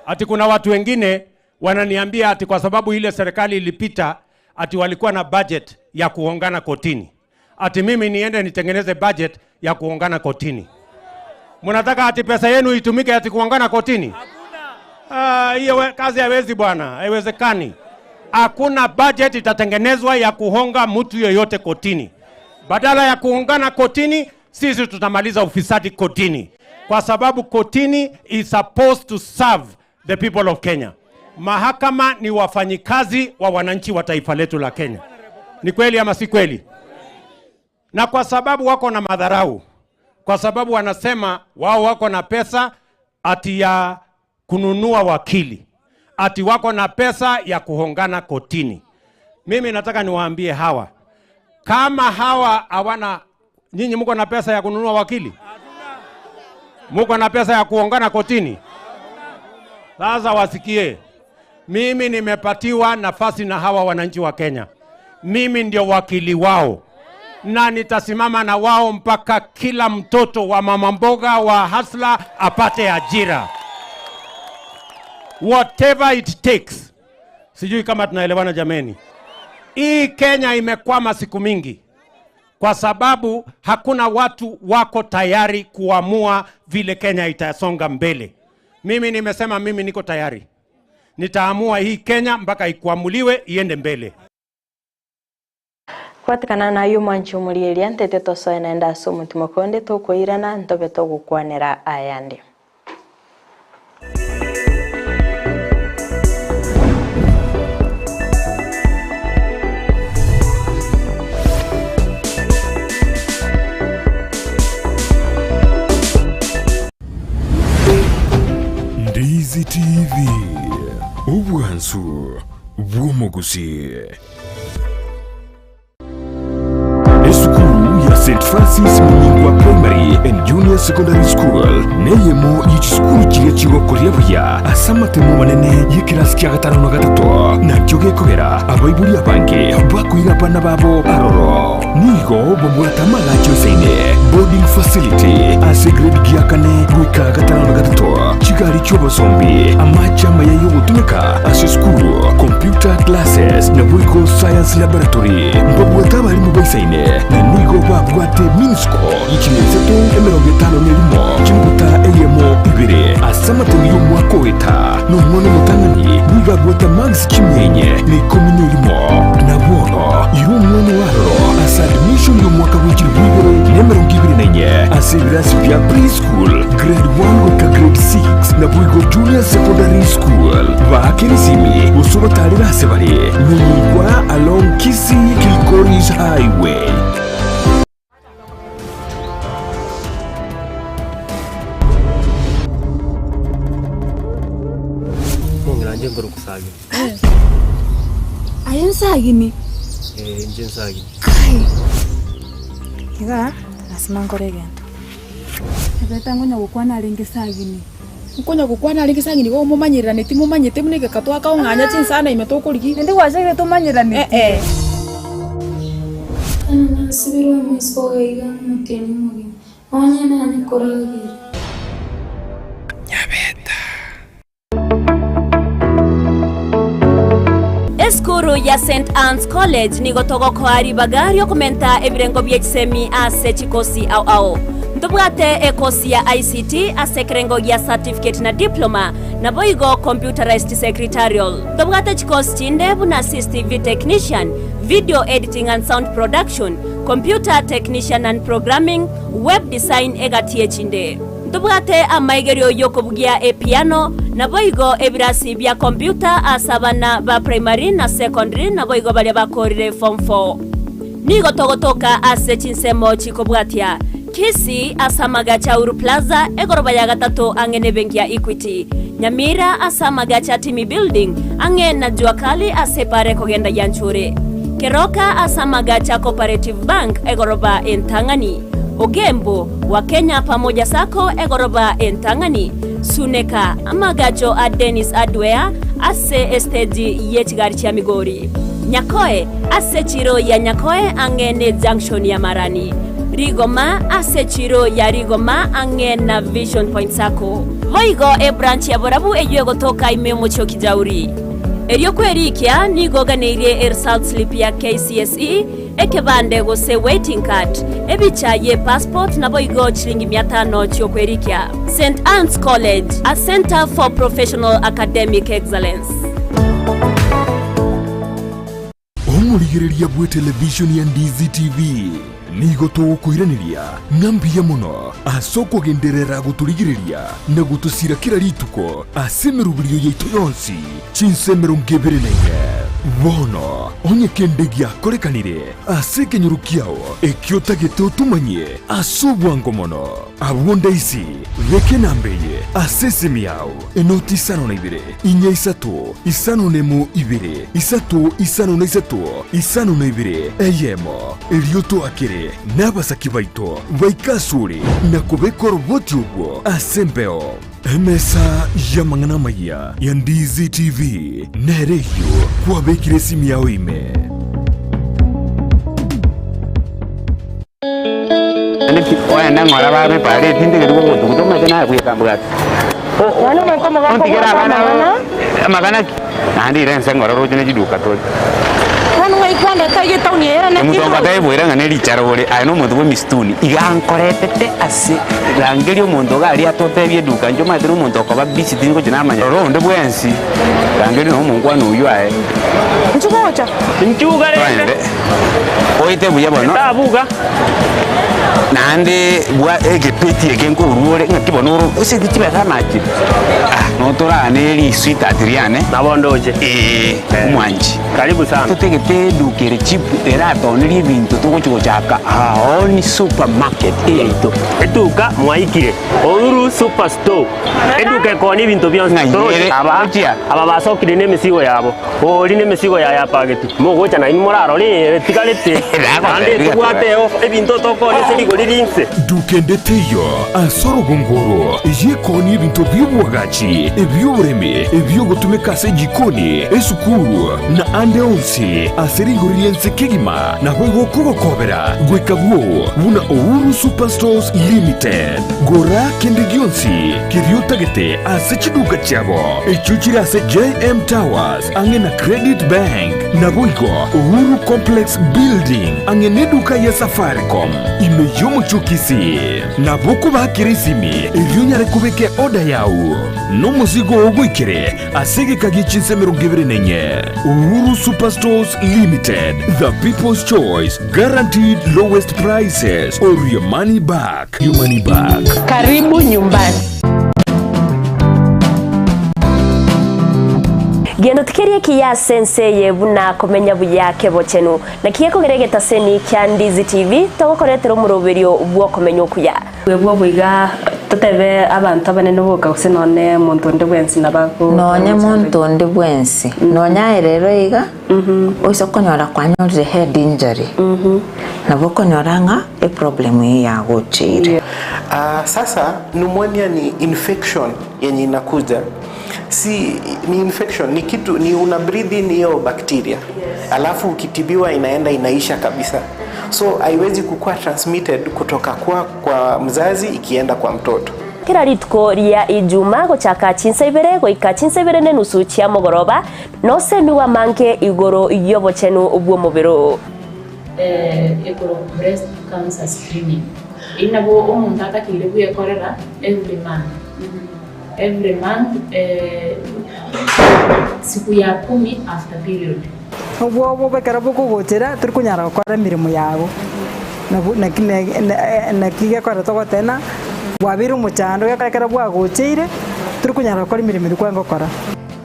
Ati kuna watu wengine wananiambia ati kwa sababu ile serikali ilipita ati walikuwa na budget ya kuongana kotini. Ati mimi niende nitengeneze budget ya kuongana kotini. Mnataka ati pesa yenu itumike ati kuongana kotini? Hiyo kazi haiwezi bwana, haiwezekani. Hakuna budget itatengenezwa ya kuhonga mtu yoyote kotini. Badala ya kuongana kotini, sisi tutamaliza ufisadi kotini. Kwa sababu kotini is supposed to serve the people of Kenya. Mahakama ni wafanyikazi wa wananchi wa taifa letu la Kenya. Ni kweli ama si kweli? Na kwa sababu wako na madharau, kwa sababu wanasema wao wako na pesa ati ya kununua wakili, ati wako na pesa ya kuhongana kotini. Mimi nataka niwaambie hawa, kama hawa hawana, nyinyi mko na pesa ya kununua wakili? Muko na pesa ya kuongana kotini? Sasa wasikie. Mimi nimepatiwa nafasi na hawa wananchi wa Kenya. Mimi ndio wakili wao. Na nitasimama na wao mpaka kila mtoto wa mama mboga wa hasla apate ajira. Whatever it takes. Sijui kama tunaelewana jameni. Hii Kenya imekwama siku mingi kwa sababu hakuna watu wako tayari kuamua vile Kenya itasonga mbele. Mimi nimesema mimi niko tayari. Nitaamua hii Kenya mpaka ikuamuliwe iende mbele. Kwatikana na yu mwanchu mulielia ntete toso enaenda sumu timokonde tukwirana ntobe tugukwanira ayande. Ndizi TV ubwansu bw'Gusii. Esukuru ya St. Francis Mulingwa Primary and Junior Secondary School neyemo y'ikisukuru kire kigokorera buya asamatemo manene y'ikirasi kya 5 na 3 nakyo gekogera abayiburi abange bakwiga bana babo aroro nigo bomwatamala cyosene boarding facility ase grade ya 4 gwika 5 na 3 kigali cy'obosombi amachama yayo gutumika ase skuru computer classes na buiko science laboratory mbobwata bari mu bayisaine nigo babwate minsko ikimezeto emerongo 5 n'irimo kimuta eyemo ibire asamatemo y'umwaka weta n'umwana mutangani nibagwata max kimenye ni komine irimo nabono iru umwana waro asa admission y'umwaka w'ikiribwibere n'emerongo 24 asibirasi bya preschool grade 1 guka grade 6 na buigo junior secondary school bakirisimi usobatarira sebare nilingwa along Kisii Kilgoris highway. Nje ngoro kusagi. Ayensagini. Nje nsagi. Kai. Kiga lazima ngore gento. Ebeta ngonya gukwana ringi sagini. Ngonya gukwana ringi sagini wo mumanyirane ti mumanyite munike katwa ka onganya chinsana imetokurigi. Ndi wajege tumanyirane. Ana sibiro mispo iga muteni mugi. Onye nani koragire. Eskuru ya St. Anne's College nigo togoko ari bagari okumenta ebirengo by'ekisemi ase chikosi au ntubwate ekosi ya ICT ase kirengo ya certificate na diploma na boigo computerized secretarial ntubwate chikosi chinde buna assist TV technician, video editing and sound production, computer technician and programming, web design egatie chinde ntubwate amaigerio yokubugia piano na boigo ebirasi bya computer asabana ba primary na secondary na boigo bali bakorire form 4 nigo togotoka ase chinsemo chikobwatia Kisii asamaga cha Uru Plaza egoroba ya 3 angene benki ya Equity Nyamira asamaga cha Timi Building ange na juakali asepare kogenda yanchure Keroka asamaga cha Cooperative Bank egoroba entangani Ogembo wa Kenya pamoja sako egoroba entangani Suneka amagacho a Dennis Adwea ase estage yechigari cha Migori Nyakoe ase chiro ya Nyakoe angene junction ya Marani Rigoma ase chiro ya Rigoma angena Vision Point sako Voigo e branch ya Borabu ejuwe gotoka imemo choki jauri Erio kwerikia nigoganeirie result slip ya KCSE ekebande gose waiting card ebicha ye passport na boigo chilingi 500 chokwerikia St. Anne's College, a center for professional academic excellence. Omurigereria bwe television ya Ndizi TV nigo tugukwiraniria ngambia muno asoko genderera guturigireria na gutusira kira rituko asemerubirio yaitu yonsi chinsemero ngeberenenge bono onye kendegia korekanire asekenyurukiao ekiota getutumanye asubwango mono abunda isi reke nambeye asesemi yao enoti isano na ibere inya isatu isano nemu ibere isatu isano na isatu isano na ibere eyemo elioto akere nabasaki baito baikasuri na kubekoro boti ubwo asembeo emesa ya mangana maya ya Ndizi TV nereyo kwa bekire simu yao ime Oya nangora babe pare tinde ke rugo to to mate na kuya kambrat. Wano man ko magana magana nandi Ense ngora rojene jiduka to Hano ikwanda tayo tauni era na mutonga tayo bwira ngane richarore ano muntu we mistuni igankoretete ase rangeri omuntu gari atotebye duka njo madru muntu akoba busy tingo jina manya ronde bwensi rangeri no mungwana uyu ae nchugocha nchuga rende oite buya bono tabuga nande bwa egepeti egenko uruore ngakibonoro use dikiba kamachi no torane ri sweet Adriane nabondoje mwanji karibu sana tutegete dukere chip era toniri ibintu tugochaka aoni supermarket eto eduka mwaikire oruru superstore eduka koni ibintu byonse aba basokire nemisigo yabo ori nemisigo ya pageti mugocha na imoraro ri tikalete ande tuwateo ibintu tokoni serigoririnse dukendeteyo asoro gongoro yekoni ibintu by'ubwagachi eby'ubureme ebyogutumika se jikoni esukuru na ande onse aserigorirense kigima na bwego kugokobera gwekabwo buna Uhuru Superstores Limited gora kende gyonsi kiryotagete ase chiduka chabo echuchira ase JM Towers angena Credit Bank na bwego Uhuru Complex Building angene duka ya Safaricom imeyomo chukisi na boko bakirisimi eryonyare kubeke oda yawo no muzigo ogwikire asege kagichinse 24 Uhuru Superstores Limited, the people's choice, guaranteed lowest prices or your money back. Your money back. Karibu nyumbani. Gendo tukerie kia sense yebuna komenya buyake bochenu na kieko geregeta seni kya Ndizi TV togokoretero muroberio ubwo komenya okuya webwo buiga totebe abantu abanene boka kusenone muntu ndi bwensi nabako nonya muntu ndi bwensi nonya rero iga oiso konyora kwanyore head injury nabo konyoranga e problem ya gochire sasa pneumonia ni infection yenye inakuja si ni infection ni kitu ni una breathe in hiyo bacteria alafu ukitibiwa inaenda inaisha kabisa so haiwezi kukua transmitted kutoka kwa mzazi ikienda kwa mtoto kira ritko ria ijuma gochaka chinsa ibere goika chinsa ibere ne nusu chia mogoroba no semiwa manke igoro iyobo chenu ubwo mubiro ekoro breast cancer screening inabo omuntu atakire kuyekorera every month siku ya 10 after period ubwo bekara boko gotera turi kunyara gukora mirimo yabo na kiga kora togotena bwabira umuchando yakara bwagochire turi kunyara gukora imirimo kwa ngokora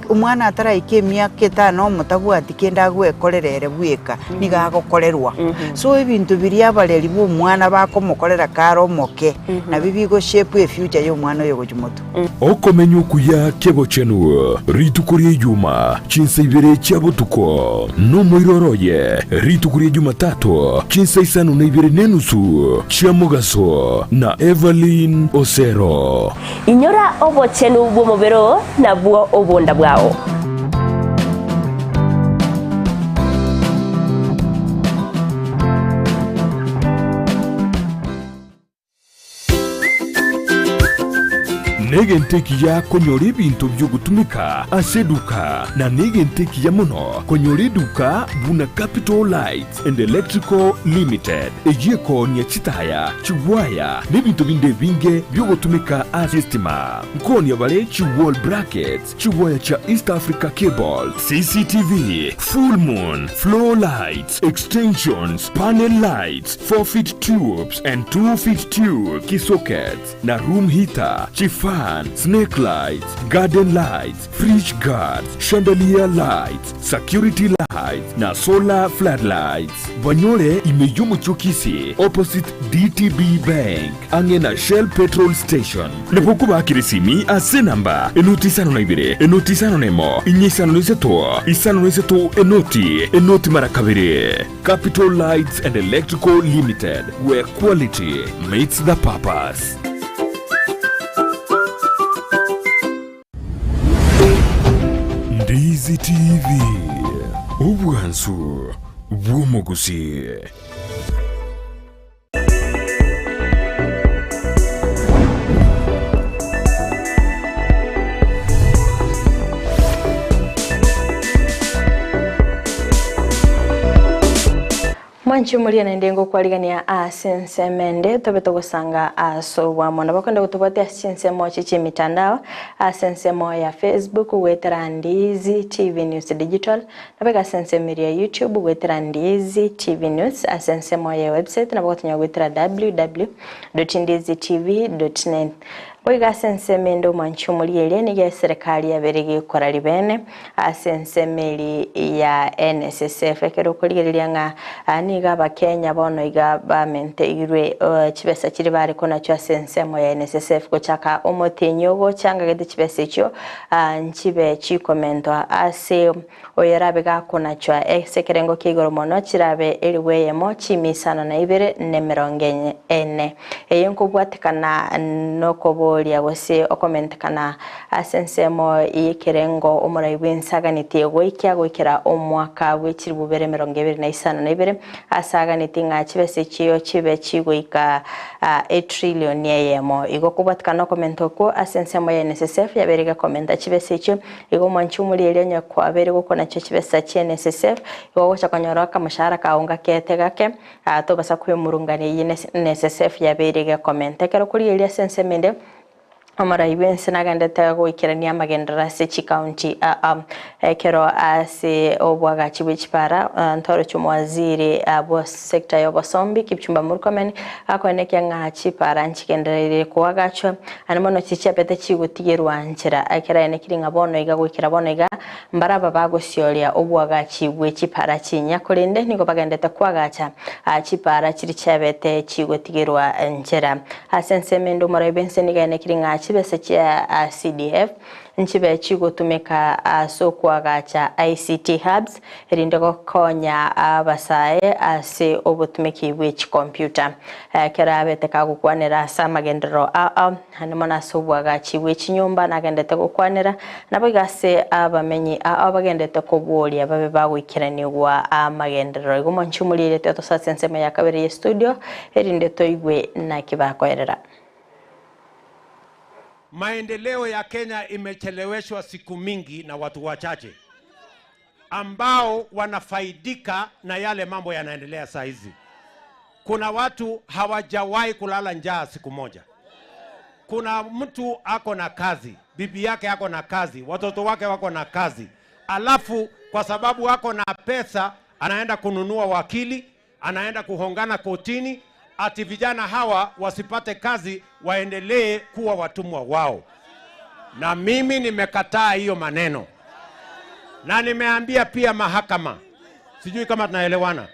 umwana ataraike myaka 5 mutabwati kenda gwekorerere bweka nigagokorerwa so ibintu biri abareri bo umwana bakomukorera karo moke na bibigo shape e future yo mwana yo gojumoto okomenya okuya kebo chenu ritukuri yuma chinsa ibere chabutuko no moiroroye ritukuri juma 3 chinsa isano na ibere nenusu chiamugaso na Evelyn Osero inyora obo chenu bwo mubero na bwo obonda bwa negenteki ya konyori bintu byo gutumika aseduka na negenteki ya mono konyori duka buna Capital Lights and Electrical Limited ejeko nya chitaya chiwaya nebintu binde binge byo gutumika asistima nkoni abale chiwall brackets chiwaya cha East Africa Cable CCTV full moon floor lights extensions panel lights 4-feet tubes and 2-feet tube key sockets na room heater chifa snake lights, garden lights, fridge guards, chandelier lights, security lights, na solar floodlights. Banyore imeyomo chokisi opposite DTB Bank, angena Shell Petrol Station. Napokuba kirisimi ase namba enotisano na ibire, enotisano nemo, inyisano niseto, enoti marakabire. Capital Lights and Electrical Limited, where quality meets the purpose. Ndizi TV ubwansu bw'umuguzi. mwanchi muri na ndengo kwaligania Ense mende tobeto gusanga so wa mwana bakonda gutubatia Ense mo chichi mitandao Ense mo ya Facebook wetera Ndizi TV News Digital nabega Ense ya YouTube wetera Ndizi TV News Ense mo ya website nabagotinya wetera www.ndizitv.net Oiga Ense mendo mwanchi muri ele ni serikali ya berege korali bene Ense meli ya NSSF kero kuligereria nga niga bakenya bono iga bamente irwe chibesa kiri bari kona cyo Ense mo ya NSSF ko chaka omotenyo go changa gede chibesa cyo nchibe chikomento ase oyerabe ga kona cyo sekerengo kigoro mono chirabe eliwe mo chimisana na ibere ne mirongenye ene eyenko bwatikana noko ya wose okomentekana Ense mo ikerengo omuraibwe nsaganite goikya goikera omwaka wekiri bubere 2025 asaganite nga chibese chiyo chibe chigoika 8 trillion yemo igo kubatkana komento ko Ense mo ya NSSF yaberega komenta chibese chiyo igo mwanchu muri elenya ko abere gukona cyo chibesa cya NSSF igo gocha kanyora kamashara kaunga ketegake to basa kwemurungane NSSF yaberega komenta kero kuri elia Ense mende amara ibense naganda tago ikirania magendera se county kero ase obwaga chibichipara ntoro chumwaziri abo sector yo Bosombi Kipchumba Murkomen akoneke nga chipara nchikenderere kuwagacho animono chicha pete chigutigerwa nchira akira ene kiringa bono iga gwikira bono iga mbaraba bago siolia obwaga chibwe chipara chinya kulinde niko bagandeta kuwagacha chipara chiri chabete chigutigerwa nchira Ense mendo mara ibense niga ene kiringa chibese cha CDF nchibe chigo tumeka sokwa gacha ICT hubs erindego konya abasaye ase obutumeki which computer kerabe tekagukwanira samagendero hanimona sobwa gachi which nyumba nagendete gukwanira nabo gase abamenyi abagendete kobwoli ababe bagwikiranirwa amagendero igumo nchumulire teto Ense mo yakabere studio erinde toigwe na kibakoerera. Maendeleo ya Kenya imecheleweshwa siku mingi na watu wachache ambao wanafaidika na yale mambo yanaendelea saa hizi. Kuna watu hawajawahi kulala njaa siku moja. Kuna mtu ako na kazi, bibi yake ako na kazi, watoto wake wako na kazi. Alafu kwa sababu ako na pesa anaenda kununua wakili, anaenda kuhongana kotini ati vijana hawa wasipate kazi waendelee kuwa watumwa wao. Na mimi nimekataa hiyo maneno. Na nimeambia pia mahakama, sijui kama tunaelewana.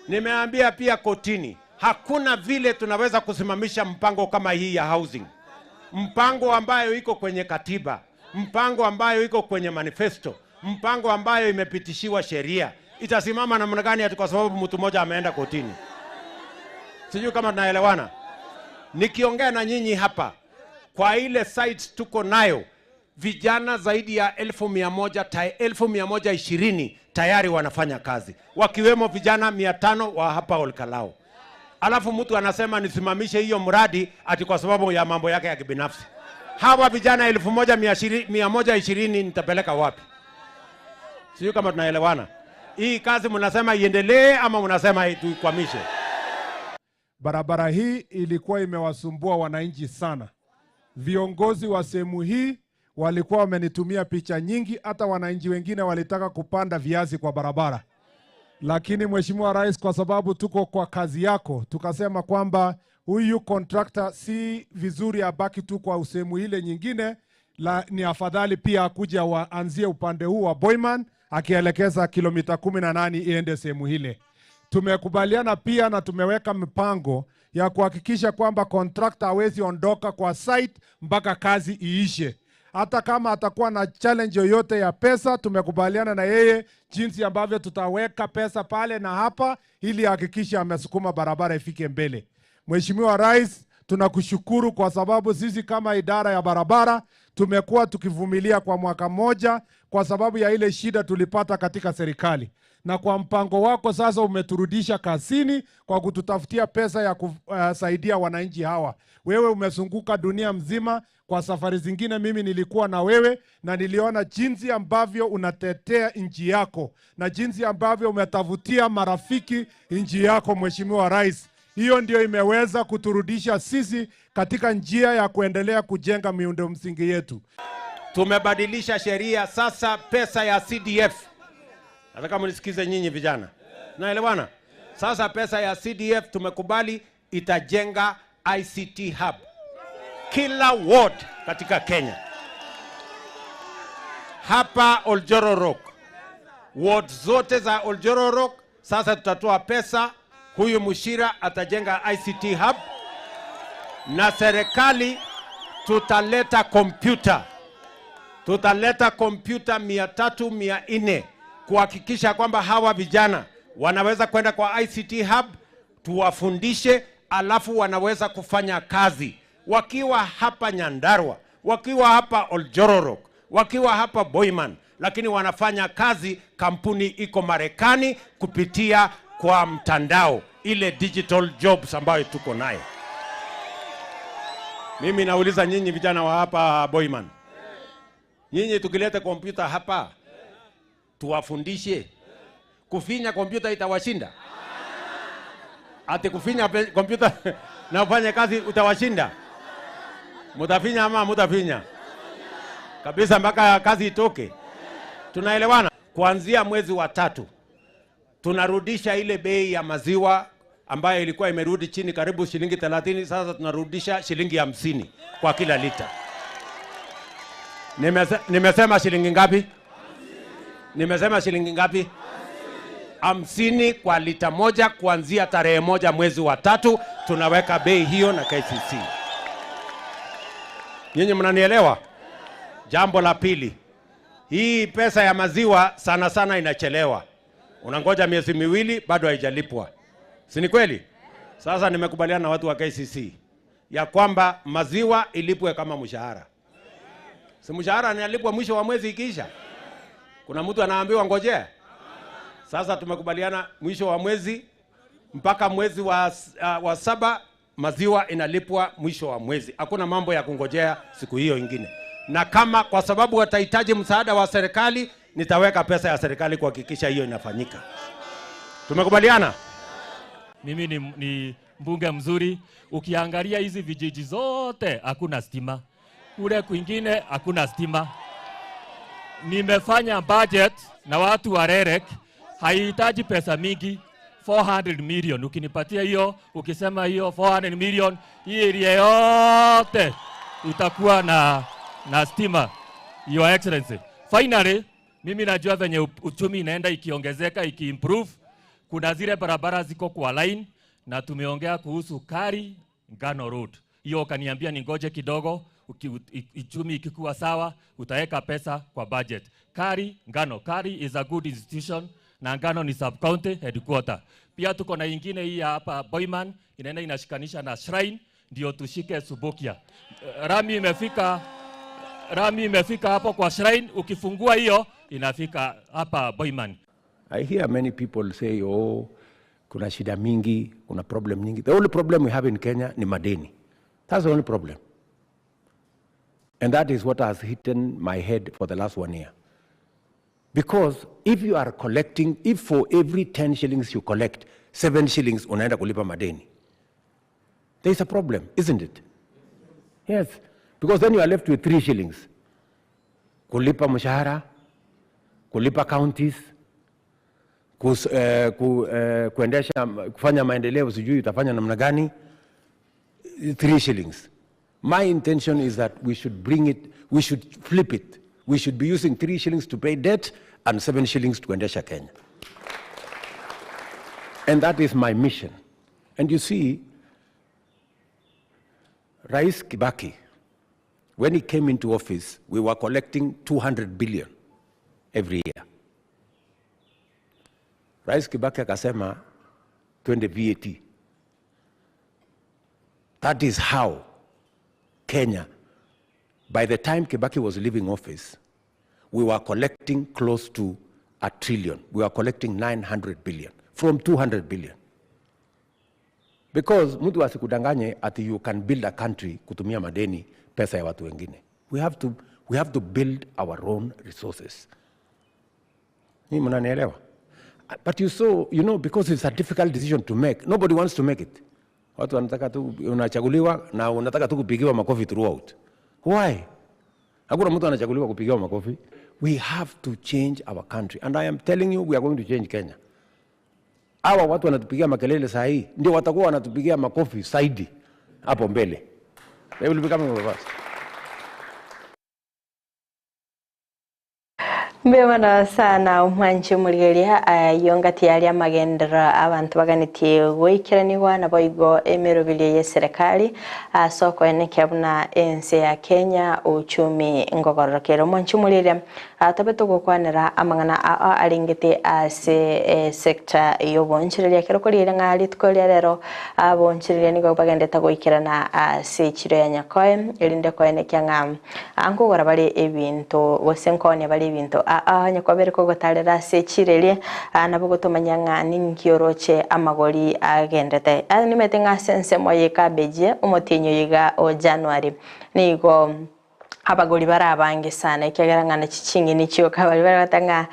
Nimeambia pia kotini, hakuna vile tunaweza kusimamisha mpango kama hii ya housing. Mpango ambayo iko kwenye katiba, mpango ambayo iko kwenye manifesto, mpango ambayo imepitishiwa sheria. Itasimama namna gani ati kwa sababu mtu mmoja ameenda kotini? Sijui kama tunaelewana. Nikiongea na nyinyi hapa, kwa ile sites tuko nayo, vijana zaidi ya 1120 tayari wanafanya kazi. Wakiwemo vijana 500 wa hapa Olkalao. Alafu mtu anasema nisimamishe hiyo mradi ati kwa sababu ya mambo yake ya kibinafsi. Hawa vijana 1120 nitapeleka wapi? Sijui kama tunaelewana. Hii kazi mnasema iendelee ama mnasema tuikwamishe? Barabara hii ilikuwa imewasumbua wananchi sana. Viongozi wa sehemu hii walikuwa wamenitumia picha nyingi, hata wananchi wengine walitaka kupanda viazi kwa barabara. Lakini Mheshimiwa Rais, kwa sababu tuko kwa kazi yako, tukasema kwamba huyu contractor si vizuri abaki tu kwa sehemu ile nyingine, ni afadhali pia akuja waanzie upande huu wa Boyman akielekeza kilomita 18 iende sehemu ile. Tumekubaliana pia na tumeweka mpango ya kuhakikisha kwamba contractor hawezi ondoka kwa site mpaka kazi iishe. Hata kama atakuwa na challenge yoyote ya pesa, tumekubaliana na yeye jinsi ambavyo tutaweka pesa pale na hapa ili hakikisha amesukuma barabara ifike mbele. Mheshimiwa Rais, tunakushukuru kwa sababu sisi kama idara ya barabara tumekuwa tukivumilia kwa mwaka mmoja kwa sababu ya ile shida tulipata katika serikali. Na kwa mpango wako sasa umeturudisha kazini kwa kututafutia pesa ya kusaidia wananchi hawa. Wewe umezunguka dunia mzima, kwa safari zingine mimi nilikuwa na wewe na niliona jinsi ambavyo unatetea nchi yako na jinsi ambavyo umetafutia marafiki nchi yako, Mheshimiwa Rais. Hiyo ndio imeweza kuturudisha sisi katika njia ya kuendelea kujenga miundo msingi yetu. Tumebadilisha sheria sasa, pesa ya CDF. Nataka mnisikize nyinyi vijana. Naelewana? Sasa pesa ya CDF tumekubali itajenga ICT hub kila ward katika Kenya. Hapa Oljororok, ward zote za Oljororok sasa tutatoa pesa. Huyu Mushira atajenga ICT hub na serikali tutaleta kompyuta. Tutaleta kompyuta 300, 400 kuhakikisha kwamba hawa vijana wanaweza kwenda kwa ICT hub, tuwafundishe, alafu wanaweza kufanya kazi wakiwa hapa Nyandarua, wakiwa hapa Oljororok, wakiwa hapa Boiman, lakini wanafanya kazi, kampuni iko Marekani kupitia kwa mtandao, ile digital jobs ambayo tuko nayo. Mimi nauliza nyinyi vijana wa hapa Boiman, nyinyi tukileta kompyuta hapa tuwafundishe, kufinya kompyuta itawashinda? Ati kufinya kompyuta na ufanye kazi utawashinda? Mutafinya ama mutafinya? Kabisa mpaka kazi itoke. Tunaelewana? Kuanzia mwezi wa 3 tunarudisha ile bei ya maziwa ambayo ilikuwa imerudi chini karibu shilingi 30, sasa tunarudisha shilingi 50 kwa kila lita. Nimesema shilingi ngapi? Nimesema shilingi ngapi? 50 kwa lita moja. Kuanzia tarehe 1 mwezi wa 3 tunaweka bei hiyo na KCC. Nyinyi mnanielewa? Jambo la pili, hii pesa ya maziwa sana sana inachelewa. Unangoja miezi 2 bado haijalipwa. Si ni kweli? Sasa nimekubaliana na watu wa KCC ya kwamba maziwa ilipwe kama mshahara. Si mshahara analipwa mwisho wa mwezi ikiisha? Kuna mtu anaambiwa ngojea? Sasa tumekubaliana mwisho wa mwezi mpaka mwezi wa 7 maziwa inalipwa mwisho wa mwezi. Hakuna mambo ya kungojea siku hiyo ingine. Na kama kwa sababu watahitaji msaada wa serikali, nitaweka pesa ya serikali kuhakikisha hiyo inafanyika. Tumekubaliana? Mimi ni mbunge mzuri. Ukiangalia hizi vijiji zote hakuna stima. Kule kwingine hakuna stima. Nimefanya budget na watu wa Rerek, haihitaji pesa mingi, 400 million. Ukinipatia hiyo, ukisema hiyo 400 million, hii area yote utakuwa na stima, Your Excellency. Finally, mimi najua venye uchumi inaenda ikiongezeka, ikiimprove. Kuna zile barabara ziko kwa line na tumeongea kuhusu Kari Ngano Road. Hiyo kaniambia ningoje kidogo, uchumi ikikuwa sawa utaweka pesa kwa budget. Kari is a good institution na Ngano ni sub county headquarter. Pia tuko na ingine hii hapa Boiman inaenda inashikanisha na Shrine ndio tushike Subukia. Rami imefika hapo kwa Shrine, ukifungua hiyo inafika hapa Boiman. I hear many people say, oh, kuna shida mingi, kuna problem nyingi. The only problem we have in Kenya ni madeni. That's the only problem. And that is what has hidden my head for the last 1 year. Because if you are collecting, if for every 10 shillings you collect, 7 shillings unaenda kulipa madeni, there is a problem, isn't it? Yes, because then you are left with 3 shillings. Kulipa mshahara, kulipa counties, kuendesha, kufanya maendeleo sijui utafanya namna gani, 3 shillings. My intention is that we should bring it, we should flip it. We should be using 3 shillings to pay debt and 7 shillings to kuendesha Kenya. And that is my mission. And you see, Rais Kibaki, when he came into office, we were collecting 200 billion every year. Rais Kibaki akasema twende VAT. That is how Kenya, by the time Kibaki was leaving office, we were collecting close to 1 trillion. We were collecting 900 billion from 200 billion. Because mtu asikudanganye ati you can build a country kutumia madeni pesa ya watu wengine. We have to build our own resources. Ni mnanielewa? But you know, because it's a difficult decision to make, nobody wants to make it. Watu wanataka tu unachaguliwa na unataka tu kupigiwa makofi throughout. Why? Hakuna mtu anachaguliwa kupigiwa makofi. We have to change our country, and I am telling you, we are going to change Kenya. Hawa watu wanatupigia makelele saa hii ndio watakuwa wanatupigia makofi zaidi hapo mbele. They will become with us. Mbemana sana umwanchi murigeria yongati yali amagendera abantu baganitie gwikiraniwa na boigo emerobilie ye serikali soko enekebuna ense ya Kenya uchumi ngogorokero mwanchi murigeria tabeto gukwanira amangana alingete ase sector yobonchireria kero kurire ngali tukoria rero abonchireria nigo bagendeta gwikirana ase chiro ya nyakoe elinde ko enekyanga angogora bali ebintu bosenkone bali ebintu nyakwabere ko gotarera sechirerie nabo gutumanyanga ninkioroche amagori agendete nimete ngasense moye cabbage umutinyo yiga o January nigo abagori barabange sana ikigarangana cichingi nicio kabari baratanga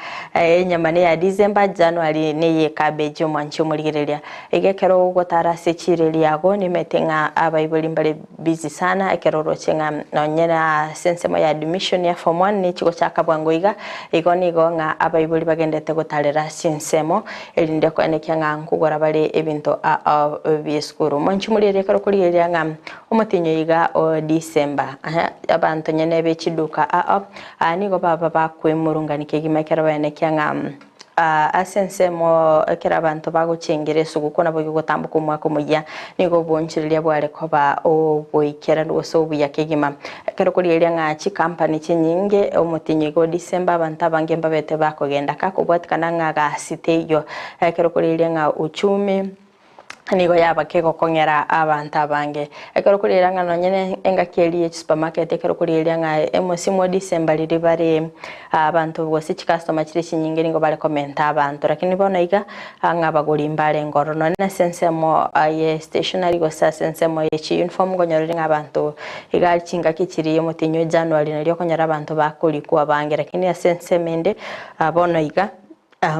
nyamane ya December January neye cabbage mwanchi murigereria igekero gotara sechireria ago nimetenga abaibuli mbale busy sana ekeroroche nga nonyera sense mo ya admission ya form 1 ni chigo chakabwango iga igonigo nga abaibuli bagendete gotarera sinsemo elinde ko enekyanga nkugora bale ebinto bieskuru mwanchi murigereria kero kurigereria nga umutinyo yiga o December abantu nebe chiduka nigo baba bakwemurunganike gimekera bene kyanga asense mo ekera abantu baguchengereso gukona boyo gutambuka umwaka mujya nigo bonchirilia bwale koba oboikera ndose obuya kegima kero kuriyeria ngachi company chinyinge omutinyi go December abantu abange mbabete bakogenda kakubwatikana ngaga siteyo kero kuriyeria nga uchumi nigo yaba kego kongera abantu abange ekero kurira ngano nyene engakeli supermarket ekero kurira nga emosimo December liri bare abantu bose customer kiri kinyinge nigo bale comment abantu lakini bona iga ngabaguri mbale ngoro no na sense mo ye stationary go sense mo ye uniform go nyorira abantu iga kinga kikiri mutinyo January nalyo konyara abantu bakuri kwa bange lakini sense mende bona iga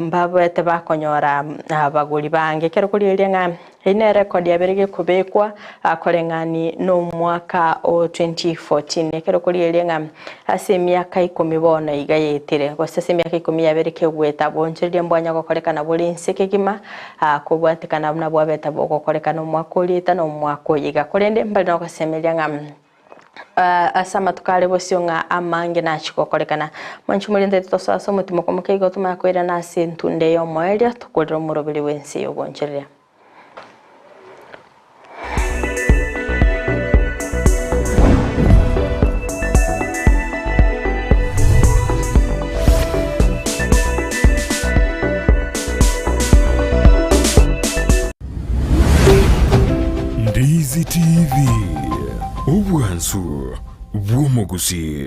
mbabo ete bakonyora abaguri bange kero kuriyeria nga ine record yaberege kubekwa akolengani no mwaka o 2014 kero kuriyeria nga ase miaka 10 bona iga yetire gose ase miaka 10 yabereke gweta bonchirie mbwanya gokorekana buri nseke gima kubwatikana buna bwabeta bokorekana mwaka ulita no mwaka yiga kurende mbali no kosemeria nga asama tukale bosionga amange na chikokorekana mwanchi mulinde tosaso mutimo komukeigo tumakwira na sentunde yo moelia tukolero murobili wensi yo boncheria Ndizi TV Ubwansu Gusii.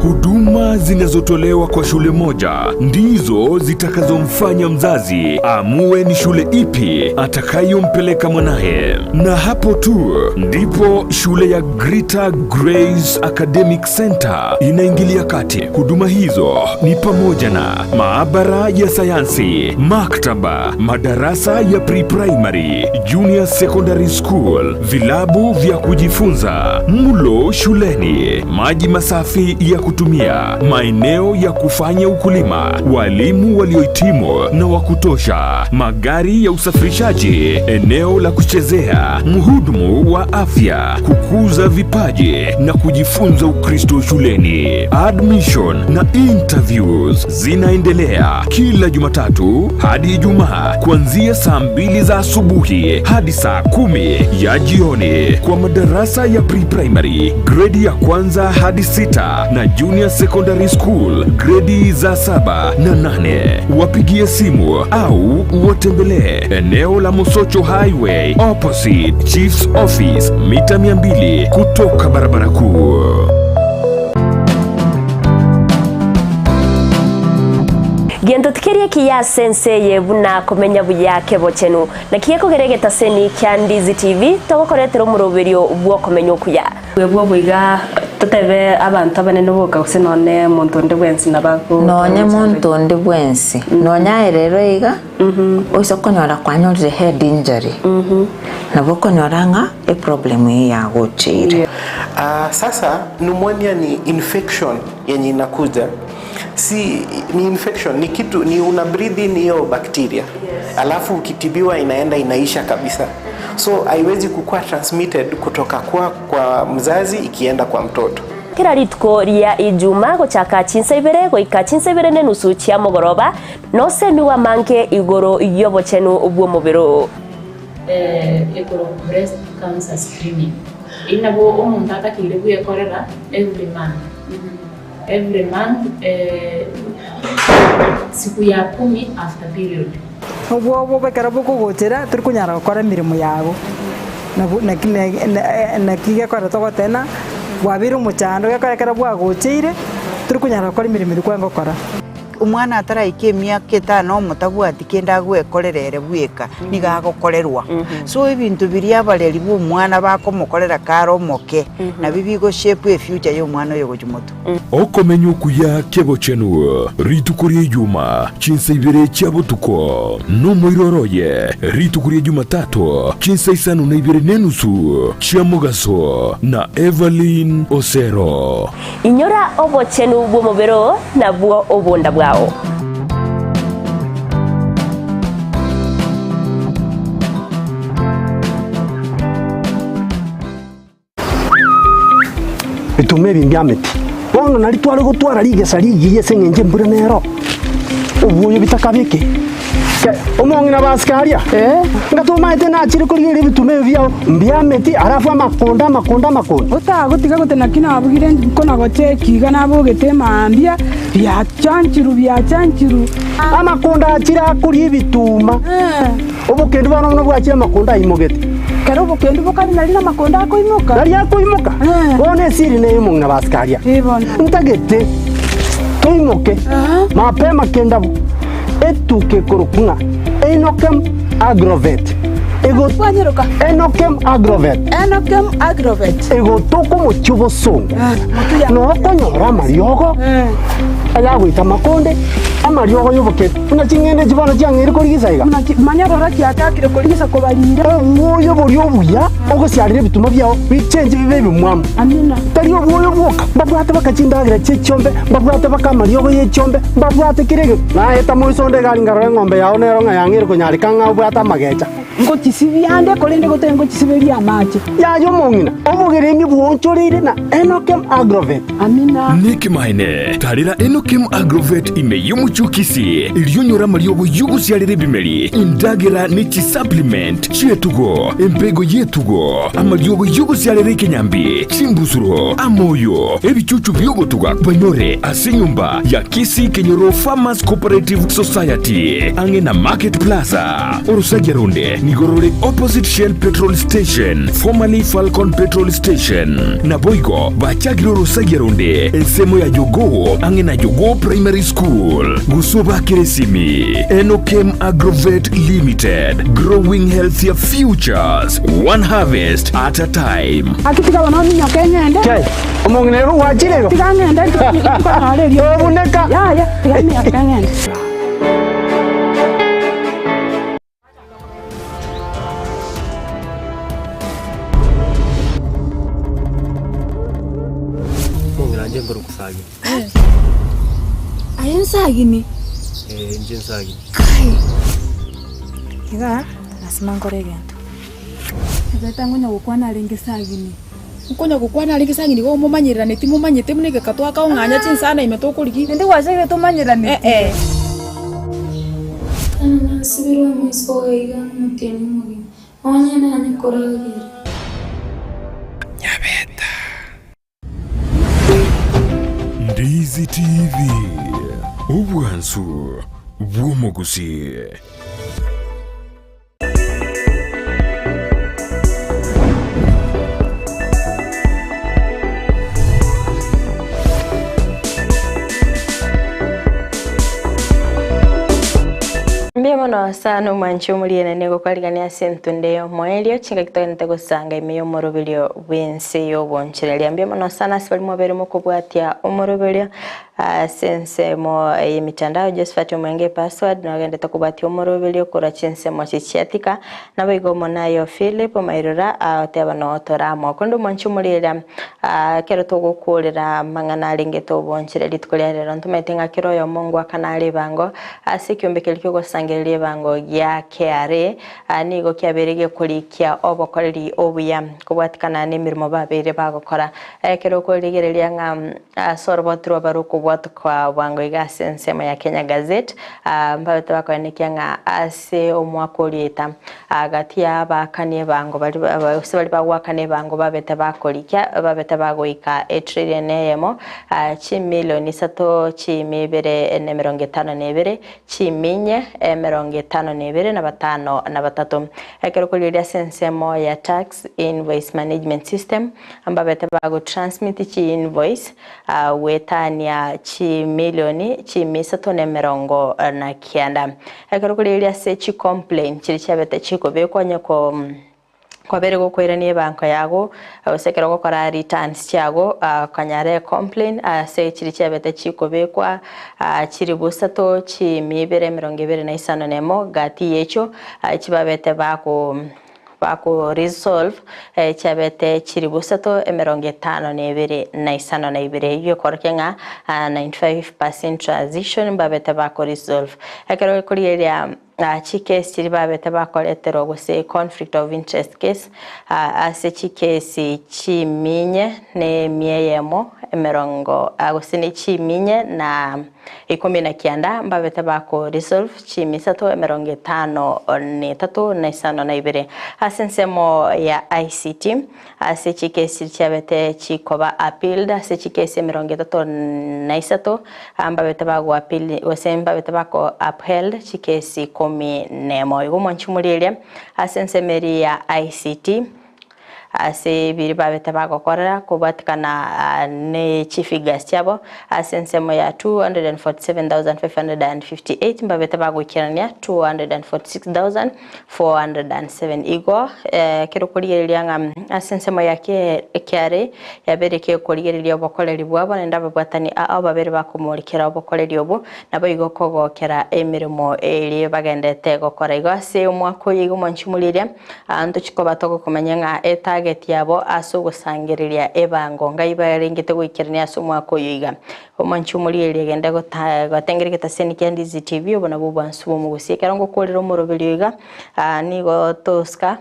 Huduma zinazotolewa kwa shule moja ndizo zitakazomfanya mzazi amue ni shule ipi atakayompeleka mwanae. Na hapo tu ndipo shule ya Greater Grace Academic Center inaingilia kati. Huduma hizo ni pamoja na maabara ya sayansi, maktaba, madarasa ya pre-primary, junior secondary school, vilabu vya kujifunza, mlo shuleni, maji masafi ya kutumia, maeneo ya kufanya ukulima, walimu waliohitimu na wa kutosha, magari ya usafirishaji, eneo la kuchezea, mhudumu wa afya, kukuza vipaji na kujifunza Ukristo shuleni. Admission na interviews zinaendelea kila Jumatatu hadi Ijumaa kuanzia saa 2 za asubuhi hadi saa 10 ya jioni kwa madarasa ya pre-primary grade ya kwanza hadi 6 na junior secondary school grade za 7 na 8. Wapigie simu au watembelee eneo la Mosocho Highway opposite Chief's Office mita 200 kutoka barabara kuu. Gento tikeria kia Ense yebuna komenya buyake bochenu na kiye kugeregeta seni kya Ndizi TV togokoretero muroberio bwo komenya okuya webwo buiga tutebe abantu abanene boka kusenone muntu ndi bwensi nabako nonye muntu ndi bwensi nonya rero iga oiso konyora kwanyore head injury nabo konyoranga e problem ya gochire. Sasa pneumonia ni infection yenye inakuja, si ni infection, ni kitu ni una breathe in hiyo bacteria, alafu ukitibiwa inaenda inaisha kabisa, so haiwezi kukua transmitted kutoka kwa mzazi ikienda kwa mtoto. Kira ritko ria ijuma gochaka chinsebere goika chinsebere ne nusu chia mogoroba no semiwa manke igoro yobochenu ubwo mubiro ekoro breast cancer screening inabo omuntu atakire buyekorera every month siku ya 10 after period obwo bekara bwo gochera turi kunyara gukora mirimo yago na kiga kora togotena wabira umuchando gakarekera bwagochire turi kunyara gukora imirimo irikwengo kora umwana ataraike myaka 5 mutabwati kenda gwekorerere bweka nigagokorerwa so ibintu biri abareri bwo umwana bakomukorera karo moke na bibigo shape e future yo mwana yo gujumuto okomenya okuya kebochenu ritukuri yuma chinsebere chabutuko no moiroroye ritukuri yuma 3 chinsesanu na ibere nenusu chiamugaso na Evelyn Osero inyora obochenu bwo mubero na bwo obonda bwao bitume bimbyameti bono nari twari gutwara rigesa rigiye sengenje mbura nero ubuyo bitakabike omongi na baskaria ngatuma ite na chiri kurigire bitume byao mbyameti arafu makonda utagutiga gutena kina abugire kona gote kiga nabo getema ambia bya chanchiru amakonda achira kuri bituma obukende bana no bwachira makonda imogete Kerubo kende bokari nari na makonda akoimuka nari akoimuka bone siri ne omongi na baskaria ntagete toimoke mapema kenda etuke kurukunga enokem agrovet ego wanyeruka enokem agrovet ego toko mochubo songo no konyora mariogo aya gwita makonde amariogo yoboke una chingende jibana cyangere ko rigisaiga manyarora kyakakire ko rigisa ko barira ngoyo buri obuya ogosiarire bituma byao bichenje bibe bimwam amina tari obuyo boka babwate bakachindagira chichombe babwate bakamariogo yechombe babwate kirege na eta moisonde gari ngaro ngombe yao nero ngayangire kunyarika ngabwata magecha ngo chisibiande kolende gotengo chisiberi amache ya yo mongina obugere ni bwonchorire na enokem agrovet amina Niki maine tarira enokem agrovet ime yumuchukisi ilionyora mariogo yugusiarire bimeri indagira ni chi supplement chietugo empego yetugo amariogo yugusiarire kenyambi chimbusuro amoyo ebichuchu byogotuga banyore asinyumba ya Kisii Kenyoro Farmers Cooperative Society angena Market Plaza Orusageronde Nigorore opposite Shell Petrol Station, formerly Falcon Petrol Station. Naboigo, Bachagiro Rosageronde, Ensemo ya Jogo, angena Jogo Primary School. Gusoba Keresimi, Enokem Agrovet Limited, growing healthier futures, one harvest at a time. Akitika wanoni nyakengende. Kai, omonginero wachirego. Tikangende tukale rio. Obuneka. Ya, tikani nyakengende. Kusagi. Ayen sagini. Nje sagini. Kai. Iga, lazima ngore gento. Zeta ngonya gukwana ringi sagini. Ngonya gukwana ringi sagini go mumanyirane ti mumanyite munike katwa ka unganya chinsana imetokurigi. Ndi wasege tumanyirane. Ana sibirwa mwiso iga muteni mugi. Onye nani koragera. Nyabeta. Ndizi TV ubwansu bw'omugusi. Ambia mono sana mancho muliene nego kwaligania sentunde moelio chinga kitogente gusanga imiyo morobilio wense yo bonchireli. Ambia mono sana sibali mobere mukubwatia omorobilio sense mo mitandao Josephat Mwenge password nagende tokubatia omorobilio kura chinse mo chichiatika nabo igomo nayo Philip Mairura oteba no toramo kondo mancho muliera kero togukurira mangana lingeto bonchireli tukolera ntumetinga kiro yo Mungu akanali bango asikyombekelyo sangelie bango ya KRA nigo kyaberege kurikia obokoreri obuya kubwatikana nemirimo babere bagokora kero kurigerelia nga sorobotro baruko bwatwa bango igasense ya Kenya Gazette mbabete bakonekia nga ase omwakorieta agati abakanie bango bali bagwakane bango babete bakorikia babete bagoika 1 trillion yemo chimilioni sato chimibere ne 52 chiminye 52 na 5 na 3 ekero kuliria sensemo ya tax invoice management system ambabete bago transmit chi invoice wetania chi milioni chi misato ne 49 ekero kuliria se chi complaint chi chabete chiko bekwanyo ko kwa bere go kwiranie banko yago usekero gukora returns cyago kanyare complain se chiri cyabete chiko bekwa chiri busato chi mibere 25 nemo gati yecho chibabete bako resolve chabete chiri busato 52 na isano na ibere yo korkenga 95% transition babete bako resolve ekero kuriria chikesi chiri babete bakoletero guse conflict of interest case ase chikesi chiminye ne mieyemo emerongo agusini chiminye na 19 mbabete bako resolve chimisato 53 na isano na ibere asensemo ya ICT ase chikesi chabete chikoba appealed ase chikesi 33 mbabete bago appeal osemba bete bako upheld chikesi nemo igo manchumuliria asensemeri ya ICT ase biri babete bagokora kubatikana ne chifigas chabo asensemo ya 247,558 mbabete bagokirania 246,407 igo kero kurigereria nga asensemo ya KRA yabereke kurigereria obokoreri bwabo nenda babwatani ababere bakumurikira obokoreri obo nabo igo kogokera emirimo eri bagendete gokora igo ase omwako igo manchumuliria anto chikoba togo kumenya nga target yabo aso gusangiriria ebango ngaibarengete gwikirania aso mwako yiga omanchumuri eregenda gotengereketa senikia Ndizi TV obona bubwansubo mu gusiekera ngo kolero morobeli yiga nigo toska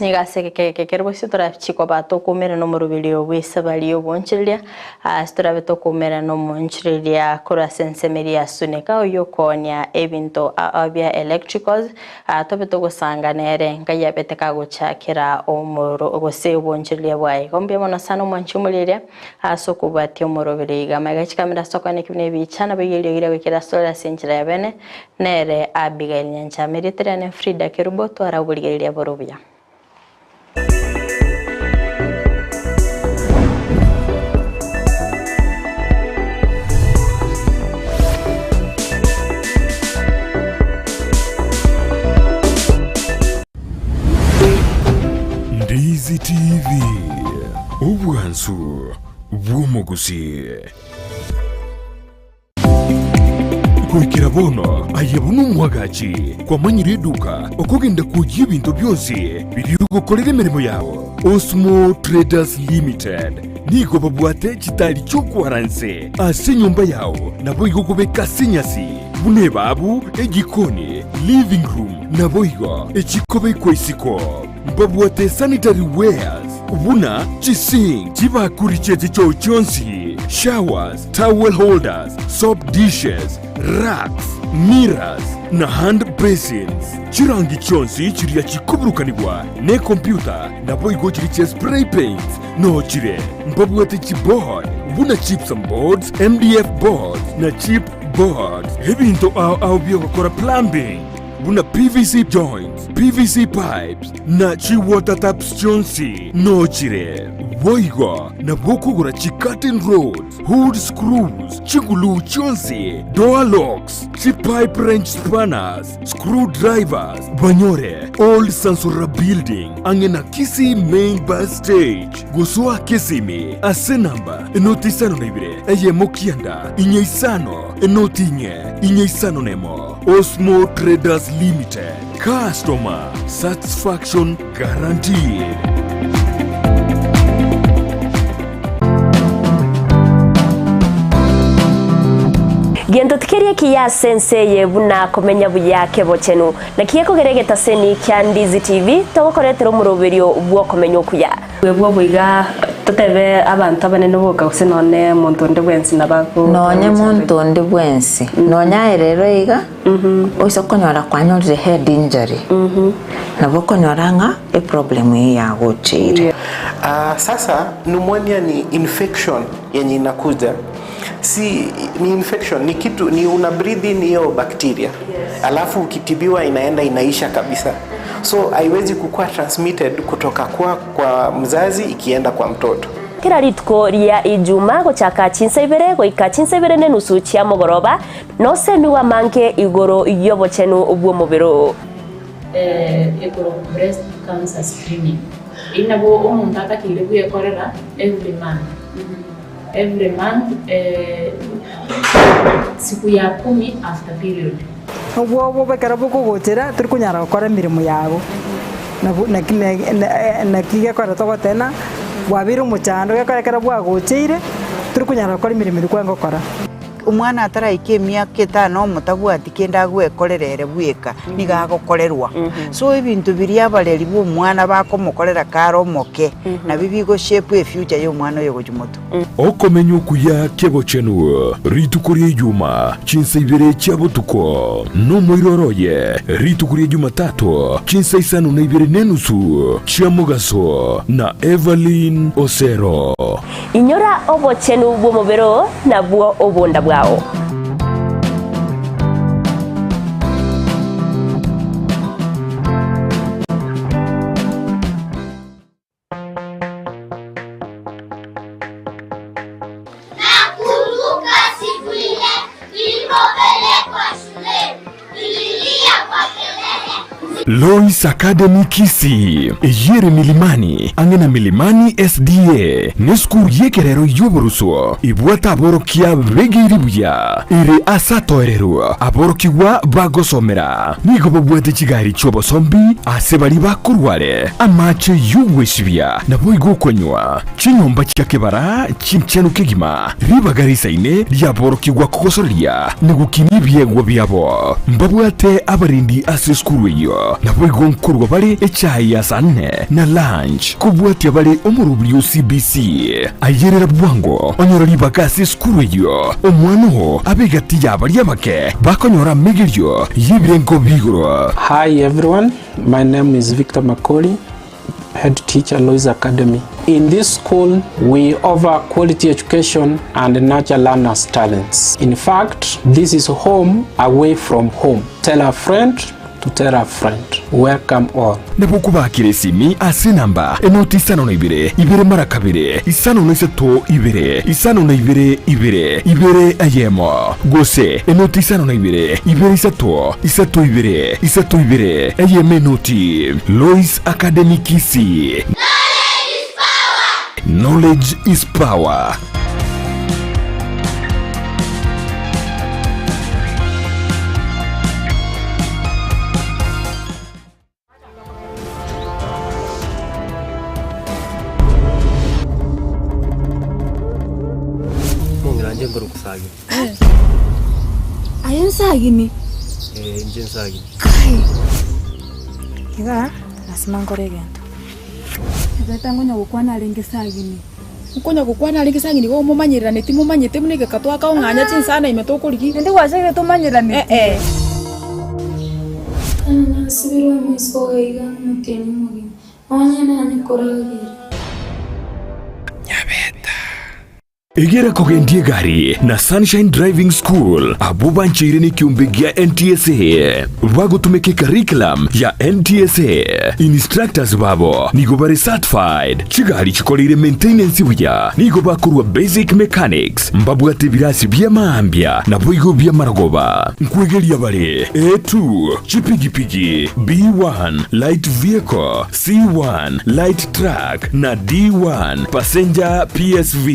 niga sekeke Kerubo sitora chiko bato kumera no morobeli obwisabali obonchiria sitora beto kumera no monchiria kora sensemeria suneka oyokonya ebinto abia electricals tobeto gusanga nere ngaya beteka gochakira omoro gose obonchiria bwaye kombe mona sano manchumuliria asokubati omorobeli yiga magachi kamera sokane kibne bichana beyegira wekira sola senchira yabene nere Abigail Nyanchamiritere ne Fridah Kerubo twara buligeria borobia Ndizi TV ubwansu bw'umuguzi kwikira bono ayebuno mwagachi kwa manyire duka okugenda kujya ibintu byose biri gukorera imirimo yawo Osmo Traders Limited nigo babwate kitali cyo kwaranse ase nyumba yawo nabo igogobeka sinyasi bune babu egikoni living room nabo igo ekikobe kwesiko babwate sanitary wares ubuna chising chibakurichete cyo cyonsi showers towel holders soap dishes racks mirrors na hand basins chirangi cyonsi chiriya chikuburukanirwa ne computer nabo igo chiriche spray paint no chire mbabwate chipboard ubuna chips and boards MDF boards na chip boards ebinto au byo gukora plumbing buna PVC joints PVC pipes na chi water taps chonsi no chire boigo na bokugura chi curtain rods, hood screws, chigulu chonsi, door locks, pipe wrench spanners, screwdrivers, banyore, old Sansura building, angena Kisii main bus stage, Gusii Kisimi, asenamba, enoti sano naibire, eye mokianda, inye isano, enoti inye isano nemo, Osmo Traders Limited, customer satisfaction guaranteed. Gento tikerie kia Ense yebuna komenya buyake bochenu na kieko geregeta seni kya Ndizi TV togokoretero muroberio bwo komenya okuya bwo buiga totebe abantu abanene boka gusenone muntu ndi bwensi nabako nonya muntu ndi bwensi nonya erero iga oiso konyora kwanyore head injury nabo konyoranga e problem ya gochire. Sasa pneumonia ni infection yenye inakuja, si ni infection, ni kitu ni una breathe in hiyo bacteria, alafu ukitibiwa inaenda inaisha kabisa, so haiwezi kukua transmitted kutoka kwa mzazi ikienda kwa mtoto. Kira ritko ria ijuma gochaka chinsa ibere goika chinsa ibere ne nusu chia mogoroba no semiwa manke igoro iyobo chenu obwo mobero ekoro breast cancer screening inabo omuntu atakire kuyekorera every month siku ya 10 after period obwo bekara boko gotera turi kunyara gukora mirimo yago na kiga kora togotena wabira umuchando gakarekera bwagochire turi kunyara gukora imirimo iri kwango kora umwana ataraika emyaka 5 omutabwati kenda gwekorerere bweka nigagokorerwa so ebintu biri abareri b'omwana bakomokorera karo moke na bibigo shape future y'omwana oyo gojumoto okomenya okuya kebo chenu ritukuri juma chinsa ibere chabutuko no moiroroye ritukuri juma tatu chinsa isano na ibere nenusu chiamugaso na Evelyn Osero inyora obo chenu bwo mobero na bwo obonda bwao Lois Academy Kisii yere milimani angena milimani SDA neskuru yekerero yoburuso ibwata aborokia begiribuya ire asatoerero aborokiwa bagosomera nigo bobwete kigari cyobosombi asebali bakurware amache yuweshibya nabo igokonywa chinyomba cyakebara chimchenu kigima ribagarisa ine ryaborokiwa kugosoria negukinibye byabo mbabwate abarindi aseskuru yo nabo igonkurwa bali echayi ya sanne na lunch kubwati bali omurubyo CBC ayerera bwango onyorali bakasi skuru yo omwano abegati yabali abake bakonyora migiryo yibirengo bigoro. Hi everyone, my name is Victor Makoli, head teacher Lois Academy. In this school, we offer quality education and nurture learners' talents. In fact, this is home away from home. Tell a friend to tell a friend. Welcome all. Nebukubakire simi asinamba enoti isano na ibere mara kabire isano na isato isano na ibere ayemo gose enoti isano na ibere isato ibere ayeme noti. Lois Academy Kisii. Knowledge is power. Ayensagini. Njensagini. Kiga lazima ngore gento. Zeta ngonya gukwana lengesagini. Ngonya gukwana lengesagini go mumanyirane ti mumanyete munege katwa ka nganya chinsana imetokurigi. Ndi wasege tumanyirane. Nasibirwa mwisho yiga muteni mugi. Onye nani koragira. egera kogendie gari na Sunshine Driving School abo banchire ni kiumbegia NTSA bagutumike curriculum ya NTSA instructors babo nigo bare certified chigari chikolire maintenance buya nigo bakurwa basic mechanics mbabwate birasi bya maambia na boigo bya maragoba nkwegeria bare A2 chipigipigi B1 light vehicle C1 light truck na D1 passenger PSV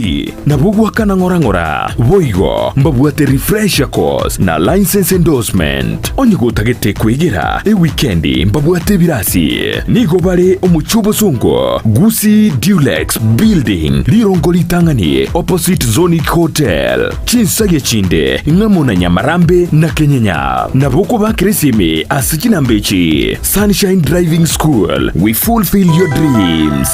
na bugwa kana ngora boigo mbabwate refresher course na license endorsement onye gutagete kwegera weekendi mbabwate birasi nigo bare omuchubo sungo Gusii Dulux building lirongo litangani opposite Zonic Hotel chinsage chinde ngamona Nyamarambe na Kenyenya na boko ba Krisimi asikina mbechi Sunshine Driving School, we fulfill your dreams.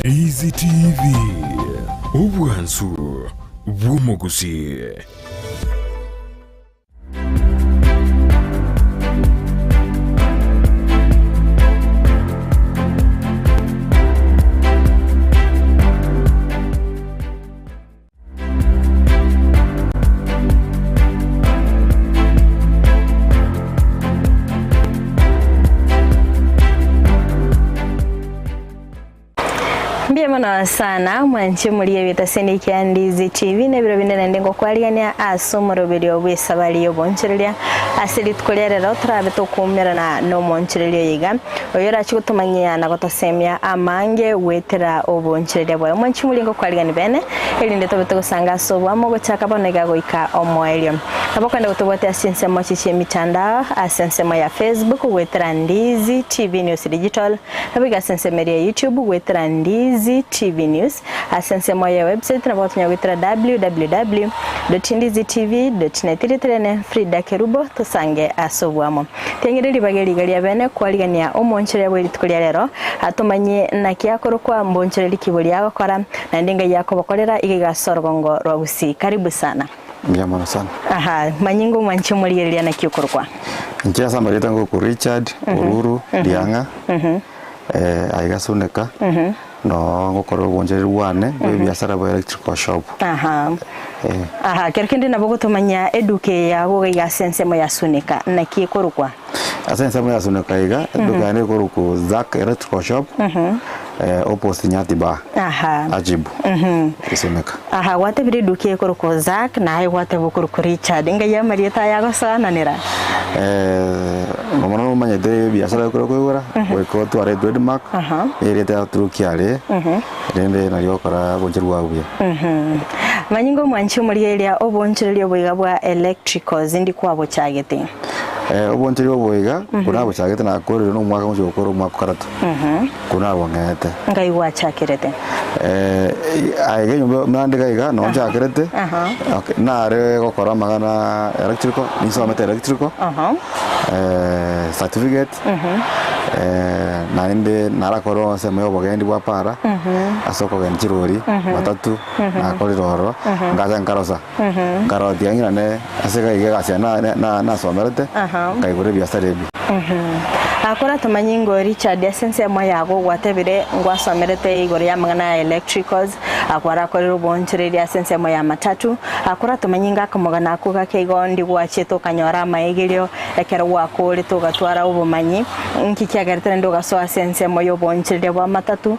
Ndizi TV Ubwansu Bwumugusi. Mbiyamana sana mwanchi muliye bitaseni kya Ndizi TV ne biro binene ndengo kwaliania asomoro biro bwesabali yoboncherelia asili tukolerera turabe tukumera na no moncherelia yiga oyora chikutumanyia na gotosemia amange wetera oboncherelia bwa mwanchi mulingo kwaliani bene elinde tobeto gusanga so amogo chaka bonega goika omoelio abokanda gutobote asense mochiche mitandao asense ya Facebook wetera Ndizi TV News Digital abiga asense media YouTube wetera Ndizi TV News asense moya website na botunya wetera www.ndizitv.net Fridah Kerubo tusange asobwamo tengere bageri gali abene kwaligania omonchera bwe litukolya lero atumanye nakiakoro kwa mbonchera likibuli yakora na ndinga yako bakolera igigasorgongo rwa Gusii karibu sana. Mbiyamana sana. Aha, manyingo mwanchi muliyelia na kiokoro kwa. Nchia sambarita ngo ku Richard, Ururu, Dianga. Aigasuneka. No ngokoro bonjeri wane biashara bwa electrical shop. Aha. Aha, kerkende naboko tumanya eduke ya go ga sense mo yasuneka na kiokoro kwa. Asense mo yasuneka iga eduka ne ko ku Zak electrical shop. Opposite Nyatiba. Aha. Ajibu. Isuneka. Aha, wate biri duke ko Zak na ai wate bukuru ku Richard nga ya marieta ya go sana nira. Mamano manya de biashara ko wera ko to are trademark ereta trukiale rende na yokora bonjerwa uye manyingo mwanchi muliyelia oboncherelia bwiga bwa electricals ndi kwabo chagete oboncherelia bwiga kuna buchagete na korero no mwaka mjo koro mwaka karatu kuna wangete ngai wachakirete aige nyumba mwandika iga no chakirete na are gokora magana electrical ni somete electrical certificate na inde narakoro sema yo bogendi bwa para asoko genchirori matatu na koriroro ngaza nkarosa ngaro diangira ne aseka ige gasya na somerete kaigore biasare bi akora tumanyingo Richard essence mo yago watebire ngwasomerete igore ya magana electricals akwara korero bonchereria essence mo ya matatu akora tumanyinga kamogana akuga keigo ndi gwacheto kanyora maegerio ekero wako ri tugatwara ubumanyi nkikyagarite ndo gaso essence mo yo bonchereria bwa matatu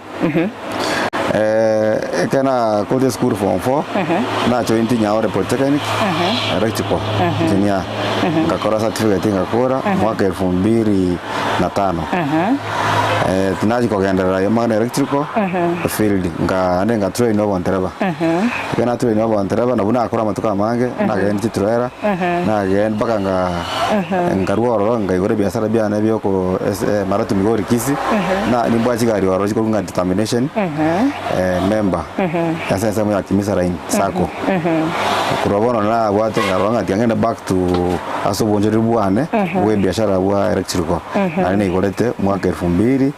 kana college school form 4 na jointi nyaore polytechnic electrical engineer ngakora certificate ngakora mwaka 2005 tinaji kogendera yamana electrical field nga train no bontereba kana train no bontereba na buna akora matuka mange na gendi troera na gen baka ngaruoro ngaigore biasara biana byo ko maratu migori Kisii na nimbaji gari waro ko nga determination member sasa mwa kimisa rain sako kurabona na watu ngaranga tiangenda back to aso bonjeri bwane we biashara bwa electrical na ni igorete mwaka 2018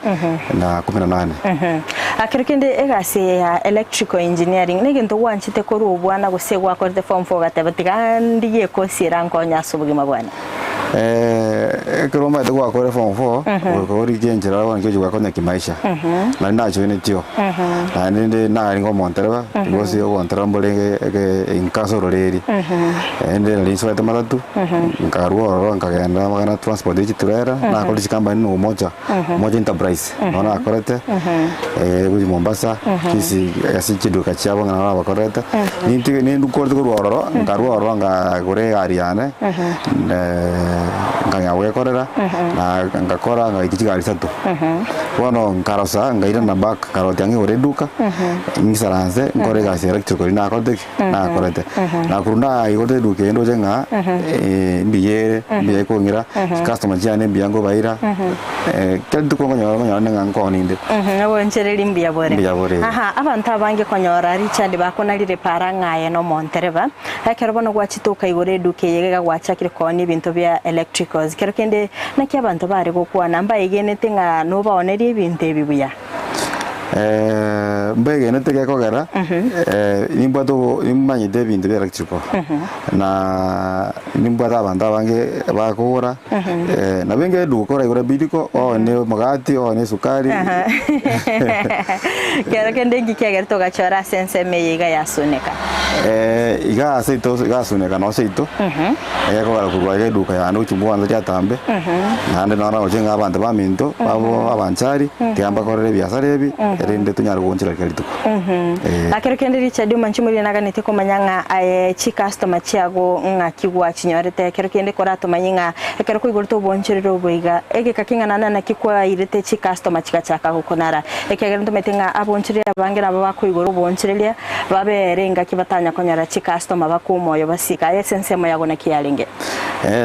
akirikende egase ya electrical engineering negento wanchite ko rubwana gusegwa ko form 4 gatebatiga ndiye ko siranko nyasubugima bwana Kiroma ito kwa kore form 4 ko ri genjira wan ke juga konya kimaisha na na chone tio na ninde na ringo montereba ngosi yo montereba mbole ke inkaso roreri ende liso ete matatu nkaruo nkagenda magana transport digital na ko dikamba no moja enterprise ona akorete kuri Mombasa Kisii asichiduka chabo ngana bakorete ni ndukorde ko ruoro nkaruo nga gore ariane nganya korera na ngakora ngaikijigari satu wono nkarosa ngaira na back karoti ange oreduka ngisaranze ngore gasi electrical na kote na korete na kurunda igote duke ndo jenga mbiye ko ngira customer jane mbiyango baira keldu ko nganya nga ngoni nde abo nchereri mbiya bore abantu abange konyora Richard bakonalire parangaye no montereba Kerubo no gwachituka igore duke yega gwachakire koni ibintu bya electricals kero kende naki abantu bari gukwa namba igenete nga no baoneri ibintu ebibuya mbege nete ke kogera nimbato imanyide ibintu bya electrical na nimbata abantu abange bakora na benge dukora igore bidiko ne magati ne sukari kero kende ngikegera to gachora sense meyiga yasuneka iga aceito iga suneka no aceito ko kurwa ke duka ya no chumbuanza cha tambe nande nora ojenga abantu baminto babo abanchari tiamba korere biasara ebi rende tunyara gonchira kelituko akero kende Richard manchimuri naganete ko manyanga chi customer chiago ngakigwa chinyorete kero kende korato manyinga kero ko igorto bonchiriro boiga ege kakinga nana kikwa irete chi customer chikachaka gukonara ekegera ndometenga abonchire abangira baba ko igoro bonchirelia babe renga kibatanya konyara chi customer bakumoyo basika essence mo yago na kialinge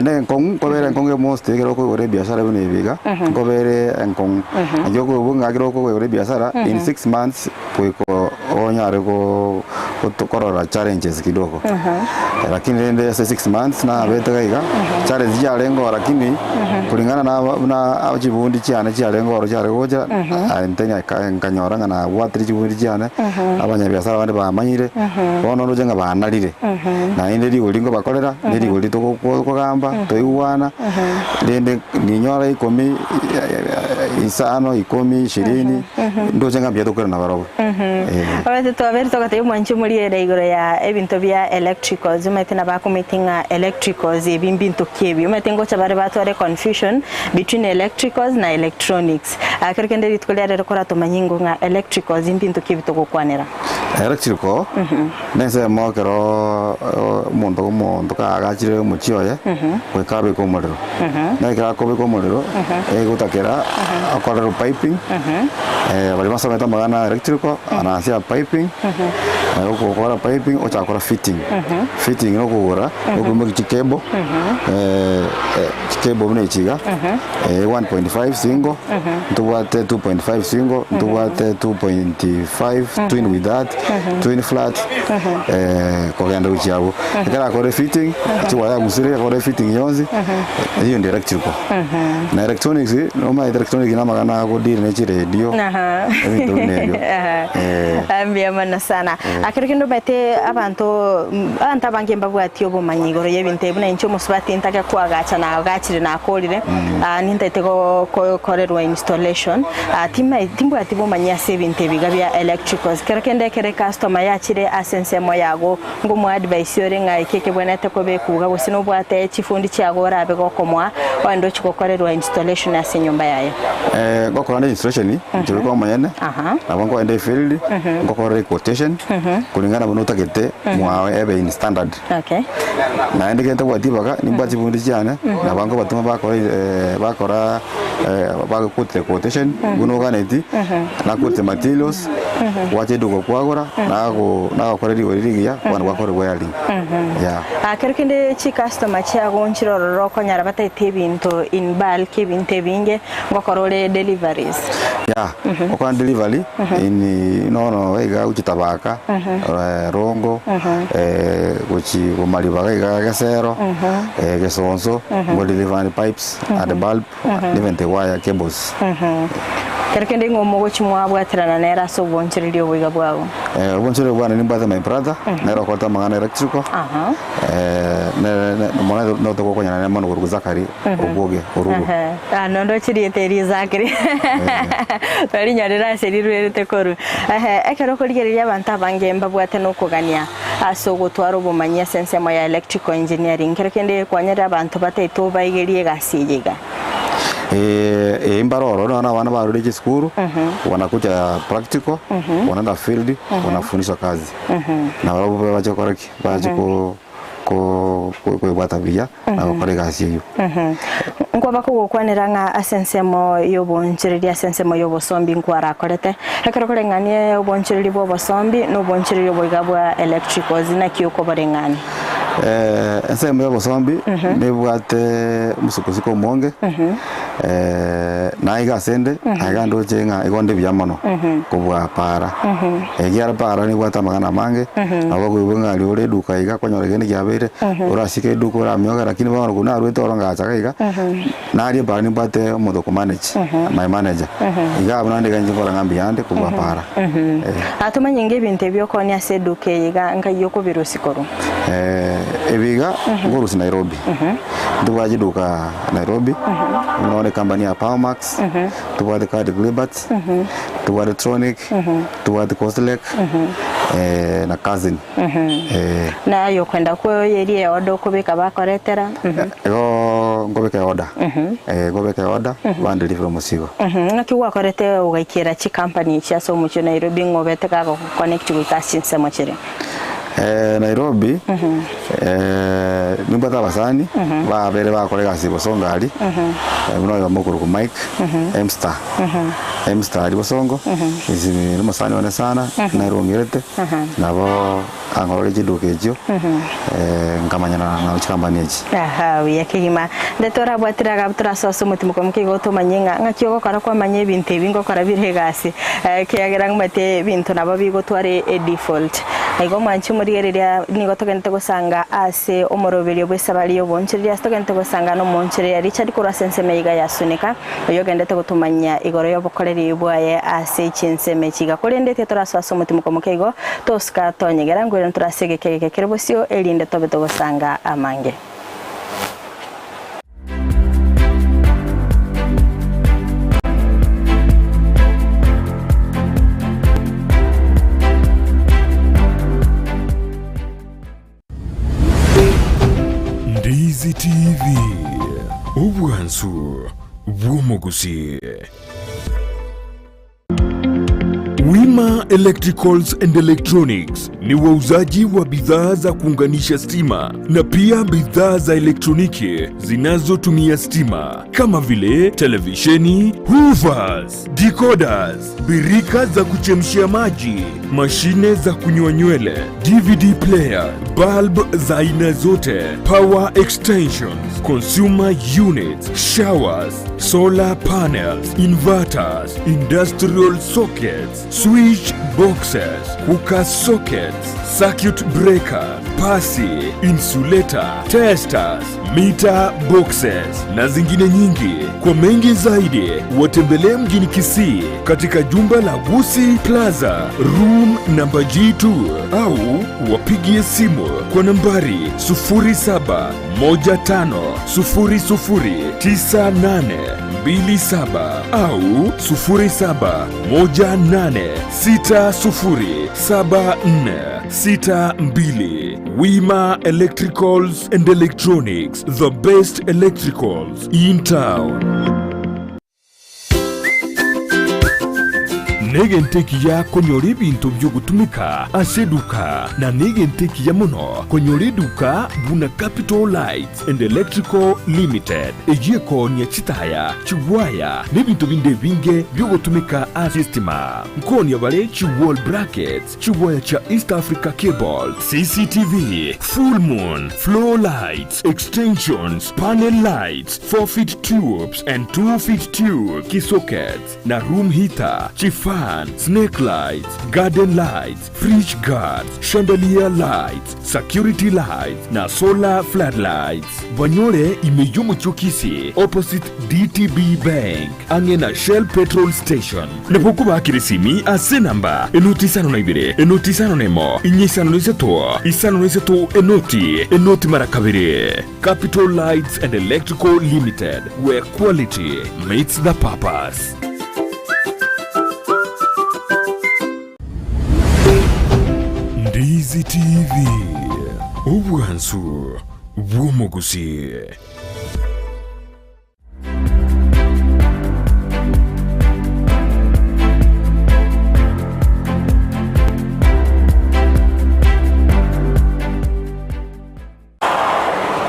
ne nkong ko bere nkong most kero ko gore biasara bune biga ko bere nkong ajogo bunga kero ko gore biasara in 6 months ko onyare ko korora challenges kidogo lakini nende 6 months na beta kaiga challenge ya lengo lakini kulingana na ajibundi cyane cya lengo ro cyare goja antenya kanyora na watri jibundi cyane abanya biasara bande bamanyire bono no jenga banalire na inde rigolingo bakorera ndirigoli to ko gamba to iwana ndende ninyora ikomi isano ikomi 20 ndo jenga bya to na barobo abete to aberto kate mwanchi muri ere igoro ya ebinto bya electricals umetina bakumitinga electricals ebimbinto kebi umetingo chabare batore confusion between electricals na electronics akarikende ritkolere rekora to manyingo nga electricals imbinto kebi to kokwanera electrical nese mokero mondo ka agachire muchioye kwe kabe ko modero na ka ko be ko modero gutakera akorero piping bali masometa magana electrical anasia piping ko kora piping o chakora fitting no kugura ko mu kikebo kikebo bune chiga 1.5 single tuwate 2.5 single tuwate 2.5 twin with that twin flat ko ganda uchiago kera kore fitting chiwa ya musire kore fitting yonzi hiyo ndio electrical na electronics no ma electronics na magana ko deal ne chi radio ndio ndio ambia mana sana akirikindo bete abantu abange mbabwati obumanyigoro yebinte buna incho musubati ntaka kwagacha na agachire na akorire nintete ko korerwa installation timbu atibo manyase binte bigabya electricals kerekende kere customer yachire asense mo yago ngo mu advice yore nga ikeke bwenete ko bekuga bosino bwate chifundi chago rabe gokomwa wando chikokorerwa installation ya senyumba yaye gokora installation turi ko manyene abango ende field gokora quotation kulingana bono takete mwawe ebe in standard na ende kete watibaga nimbati bundi cyane nabango batuma bakora bakute quotation buno ganeti na kute materials wache dugo kwagora na kora rigiya kwana bakora wiring akerkende chi customer chago nchiro roko nyara batete binto in bulk binte binge ngokorole deliveries okwan delivery in no ega uchitabaka rongo uchi kumalibaga ega gasero gesonso ngo delivery pipes and bulb even the wire cables Kerekende ngomo gochimwa bwaterana nera so bonchiririo boiga bwago. Bonchiririo bwana ni mbata my brother nera kota magana electrical. Mwana no to konya na mano gurugu Zakari oboge orugo. No ndo chiriete ri Zakari. Bari nyarira serirwe tekoru. Ekero korigereria abantu abangemba bwate no kugania aso gutwara ubumanya sensemo ya electrical engineering. Kerekende kwanyera abantu bateto baigerie gasiyiga. Imbaroro na wana barudi school wanakuja practical wanaenda field wanafundishwa kazi na wao waje koreki waje ko batabia na kore kazi hiyo ngo bakugukwanira nga asensemo yobonchiriria asensemo yobosombi nkwara korete ekero korenganie obonchiriri bobosombi no bonchiriri boigabwa electrical zina kiyoko barengani ensemo yobosombi nebwate musukusiko monge na iga sende aiga ndoche nga igonde byamano kubwa para egiara para ni bwata magana mange abo kubunga ali ore duka iga kwanyore gene gyabere urashike duka uramyoga lakini bano kuna arwete oronga chaka na ari para ni bwate modo ku manage my manager iga abana ndega njikora ngambi yande kubwa para atumanye ngebinte byokonya seduke iga ngayoko birusikoro ebiga ngorusi Nairobi ndwaje duka Nairobi unaone company ya Powermax tuwade card Glibat tuwade Tronic tuwade Costlek na cousin na yo kwenda ko yeri odo kubika bakoretera ngobeka order ngobeka order band deliver musigo ngaki wakorete ugaikira chi company cha so mucho Nairobi ngobete ka connect with us nsemo chire Nairobi nimbata basani ba bere ba kolega sibosonga ali uno yo mukuru ku Mike Mstar libosongo izi ni masani wana sana nairongirete nabo angorore jidukejo ngamanyana na chikambaniyeji yakihima ndetora bwatira gabutura soso mutimuko mukigo tumanyenga ngakyo gokora kwa manye binte bingo kora birhegasi kiyagerang mate bintu nabo bigo tware default aigo manchi murigereria nigo togente gusanga ase omorobelio bwesabaliyo bonchiria togente gusanga no monchiria Richard Kurasense meiga yasunika oyo gendete gutumanya igoro yo bokoreri bwaye ase chinseme chiga korendete torasoso mutimuko mukigo toska tonyegera ngwere turasegekeke Kerubo elinde tobeto gusanga amange. Ndizi TV ubwansu bw'Gusii. Wima Electricals and Electronics ni wauzaji wa bidhaa za kuunganisha stima na pia bidhaa za elektroniki zinazotumia stima kama vile televisheni, hoovers, decoders, birika za kuchemshia maji, mashine za kunyoa nywele, DVD player, bulb za aina zote, power extensions, consumer units, showers, solar panels, inverters, industrial sockets, switch boxes, cooker sockets, circuit breaker, pasi, insulator, testers, meter boxes na zingine nyingi. Kwa mengi zaidi watembelee mjini Kisii katika jumba la Gusii Plaza room namba G2 au wapigie simu kwa nambari 0715009827 au 0718607462. Wima Electricals and Electronics, the best electricals in town. Negenteki ya konyori bintu byo gutumika aseduka na negenteki ya mono konyori duka buna Capital Lights and Electrical Limited ejeko nya chitaya chiwaya nebintu binde binge byo gutumika asistima nkoni yabale chiwall brackets chiwaya cha East Africa Cable, CCTV, full moon, floor lights, extensions, panel lights, 4-feet tubes and 2-feet tube kisockets na room heater chifa fan, snake lights, garden lights, fridge guards, chandelier lights, security lights na solar floodlights. Banyore imeyomo chokisi opposite DTB Bank ange na Shell petrol station. Nepoku bakirisimi ase namba enoti sano na ibire enoti sano nemo inyisano niseto enoti marakabire. Capital Lights and Electrical Limited, where quality meets the purpose. Ndizi TV, ubwansu bw'omugusi.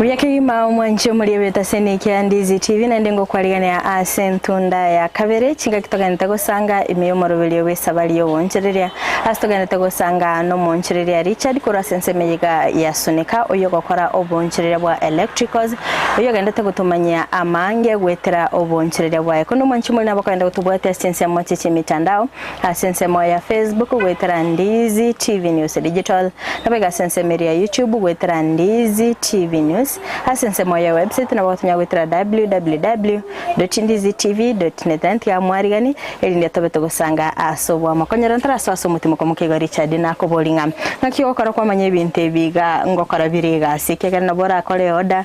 Uyakima mwancho muri beta Kisii Ndizi TV na ndengo kwaligana ya asentunda ya kabere chinga kitogana gusanga imiyomorobelyo wesabaliyo wonchereria astogana gusanga no monchereria Richard Kurasense meyiga yasunika uyo gukora obonchereria bwa electricals uyo ganda gutumanya amange gwetera obonchereria bwa ekono mwancho muri nabakanda gutubwata sense mochiche mitandao asense moya Facebook gwetera Ndizi TV News Digital nabega sense media YouTube gwetera Ndizi TV News asense moya website na watunya gwetera www.ndizitv.net anti amwarigani elinde tobeto gusanga asobwa makonyera ntaraso asomutimo komukego Richard nako bolinga nakyo okora kwa manye binte biga ngokora biriga sikega na bora kole oda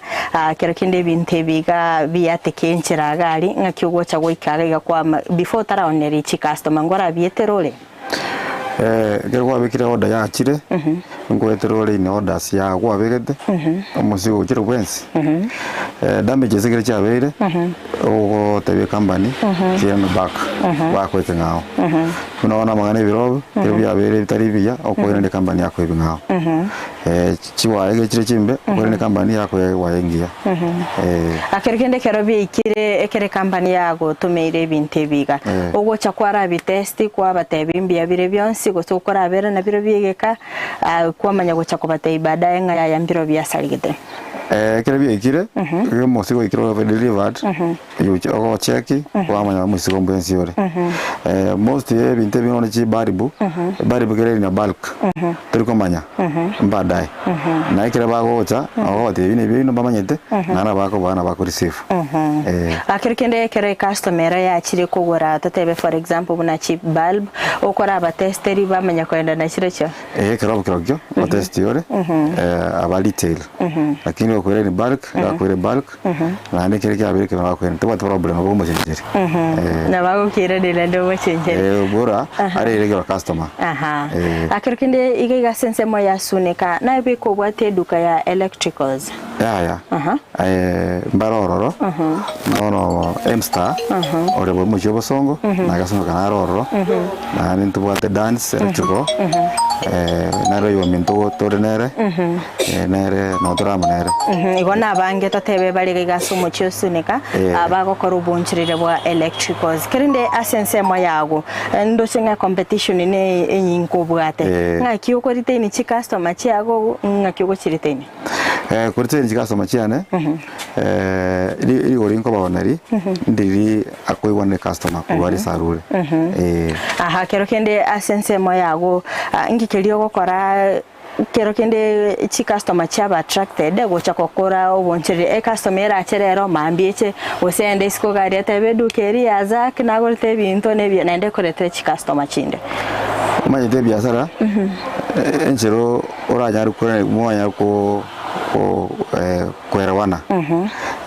kero kinde binte biga biyatekenchira gari nakyo gocha goikaga kwa before taraoneri chi customer ngora bieterole gerwa bikira oda ya chire ngweterole ine oda sia gwa begete omusigo chiro bwensi damage zigire chabere o tebe company chino back bakwete ngao unaona magane birobo kebya bere bitari biya okwera ne company yako ibingao chiwa ege chire chimbe okwera ne company yako wayengia akerikende kerobi ikire ekere company yako tumeire binte biga ogo chakwara bitesti kwa batebimbia bire byonsi gusukora abera na biro bigeka kwa manya gocha kubata ibada yenga ya mbiro byasaligete kire bikire yo musigo ikiro delivered yo ogo cheki kwa manya musigo mbensi yore most ye binte binone chi baribu kire na bulk turiko manya mbadai na ikire bagocha ogo te bino bamanyete nana bako bana bako receive akirikende kere customer ya chire kugora totebe for example buna chip bulb okora abatesteri bamenya kwenda na chire cyo kirabyo batesti yore aba retail lakini okwere ni bulk akwere bulk na ndekere kyabere kina bakwere tuba problem abo mujejeri na bago kire de ndo mujejeri bora ari regular customer akirikende igaiga sense mo ya sunika na biko bwate duka ya electricals ya mbarororo no M-Star ore bo mujobo songo na gasongo kana rororo na nintu bwate dance electrical nare yo minto torenere nere no drama nere igona bange totebe bali gasumo cyusunika abagokora ubunchirire bwa electricals kirinde asense mo yago ndo singa competition ne enyinko bwate ngaki ukorite ni chi customer chiago ngaki ukorite ni kurite ni customer chiane iri orinko babonari ndiri akoiwa ne customer kubari sarure kero kende asense mo yago ngikeliyo gokora kero kende chi customer chaba attracted gocha kokora obonchire customer acherero mambieche osende isko gari atabedu keri azak nagolte binto nebyo nende koretre chi customer chinde manyete biasara enchero oranya rukore mwanya ko kwerawana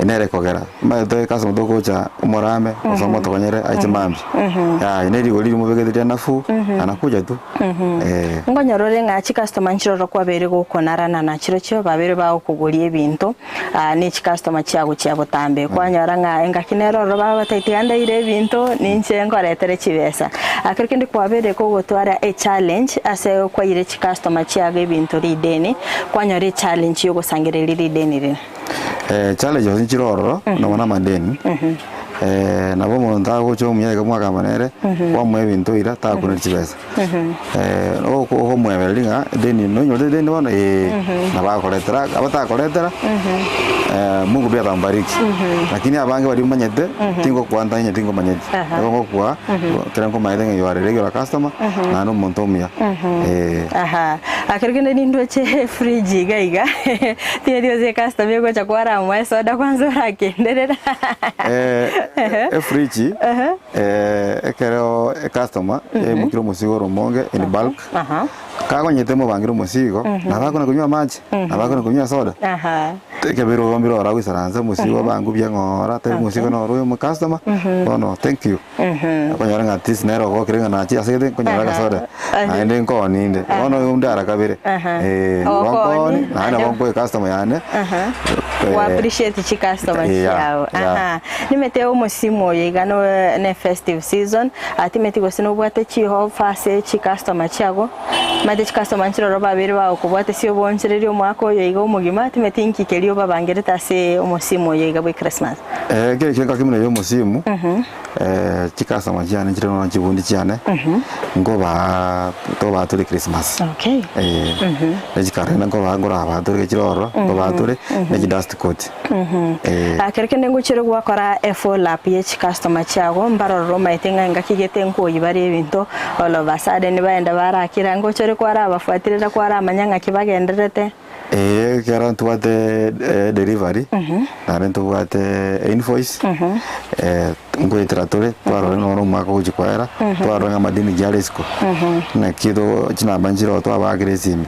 enere kogera mato customer dokocha umorame osomo tokonyere aichimambi ineri goli mubegete nafu anakuja tu ngonyorore ngachi customer nchiro kwa bere gukonarana na chiro cyo babere ba okugulie ebinto ni chi customer chiago chiabotambe kwanyora nga engakinero roba bataitanda ire ebinto ninche ngoretere chibesa akirikindi kwa bere ko gotwara a challenge ase kwa ire chi customer chiago ebinto rideni kwanyore challenge yo gosangirira rideni ri challenge yo nchiroro no wana mandeni nabo monta gocho muyega mwaka manere kwa mwe bintu ira ta kuna chibesa ko mwe belinga deni no nyode deni wana na ba koletera abata koletera Mungu pia atambariki. Lakini abange bali manyete tingo kwanta nya tingo manyete. Ngo kwa kira ngo maitenge yo are regular customer na no montomia. Akirikende ni ndoche fridge gaiga. Tiye dio ze customer yego cha kwara mwa soda kwanza rakenderera. Fridge ekero customer mukiro musigo romonge in bulk. Kago nyetemo bangiro musigo na bakona kunywa maji na bakona kunywa soda. Kebiro gombiro ra wisaranza musigo bangu bya ngora te musigo no royo mu customer. No thank you. Konyora ngatis nero go kirenga na chi asede konyora ga soda. Ande ko ninde. Ono undara kabere. Wangoni na wango customer yane. Wa appreciate chi customer yao. Nimeteo musimu yigano ne festive season atimeti gosino bwate chi ho fase chi customer chago. Mate chi customer nchiro roba bere ba okubwate sio bonchireri omwako yiga omugima atimeti nkikeri babangereta se umusimu yiga bwe Christmas. Kile kile kakimuna yo musimu. Chikasa majana njiro na chibundi cyane. Ngo ba to ba turi Christmas. Okay. Nejikarena ngo ba ngora ba turi kiroro, ngo ba turi neji dust coat. Akerekende ngo chiro gwakora F4 lap ye customer chago mbaro roma itenga ngakigete nko yibari ebinto all of a sudden baenda barakira ngo chiro kwara abafuatirira kwara amanyanga kibagenderete. Kera tuwate delivery. Narentu wate invoice. Ngo itratore twaro no mako ujikwera twaro nga madini jalesko. Na kido china banjiro to abagresimi.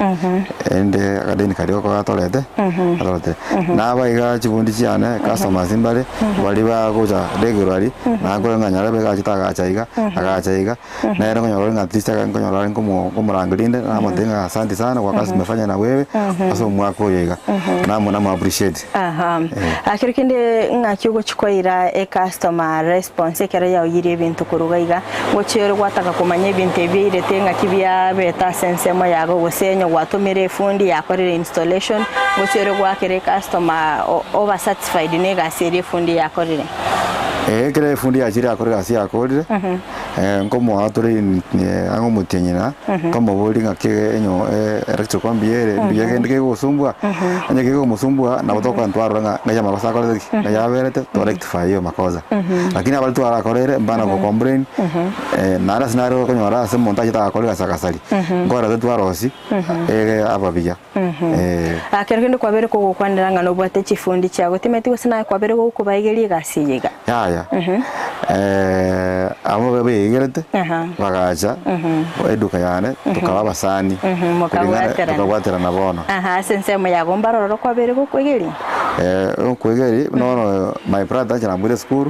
Ende akadeni kariyo ko atolete. Atolete. Na baiga chibundi cyane customers imbare bali bagoja regularly na ngo nganyara bega chitaga chaiga agachaiga. Na era ngonyoro ngatista ngonyoro ngo murangirinde na matenga asante sana kwa kazi umefanya na wewe. Aso mwako yega na appreciate. Akirikinde ngakigo chikoira customer response kera ya yiri bintu kurugaiga ngochero gwataka kumanya ibintu ebirete ngakibya beta sensemo yago gosenyo gwatumire fundi yakorera installation ngochero gwakere customer over satisfied nega seri fundi yakorera. Kere fundi yachiri akorera asi akorire. Ngomo atore ango mutenyina komo bolinga ke enyo electrical biere biyegende go sumbwa anye go musumbwa na botoka ntwaro nga makosa akore na yaberete to rectify yo makosa lakini abali twara akorere mbana go complain nara scenario ko nyora se montage ta akorera sakasali ngora twaro osi ababiya akerekende kwabere ko gukwandiranga no bwate chifundi cyago timeti gusina kwabere go kubaigeri gasiyiga ya amo bebe igerete bagaja eduka yane tukaba basani tukabwatera na bono sensemo yago mbaroro kwabere go kwegeri kwegeri no my brother jana mwire school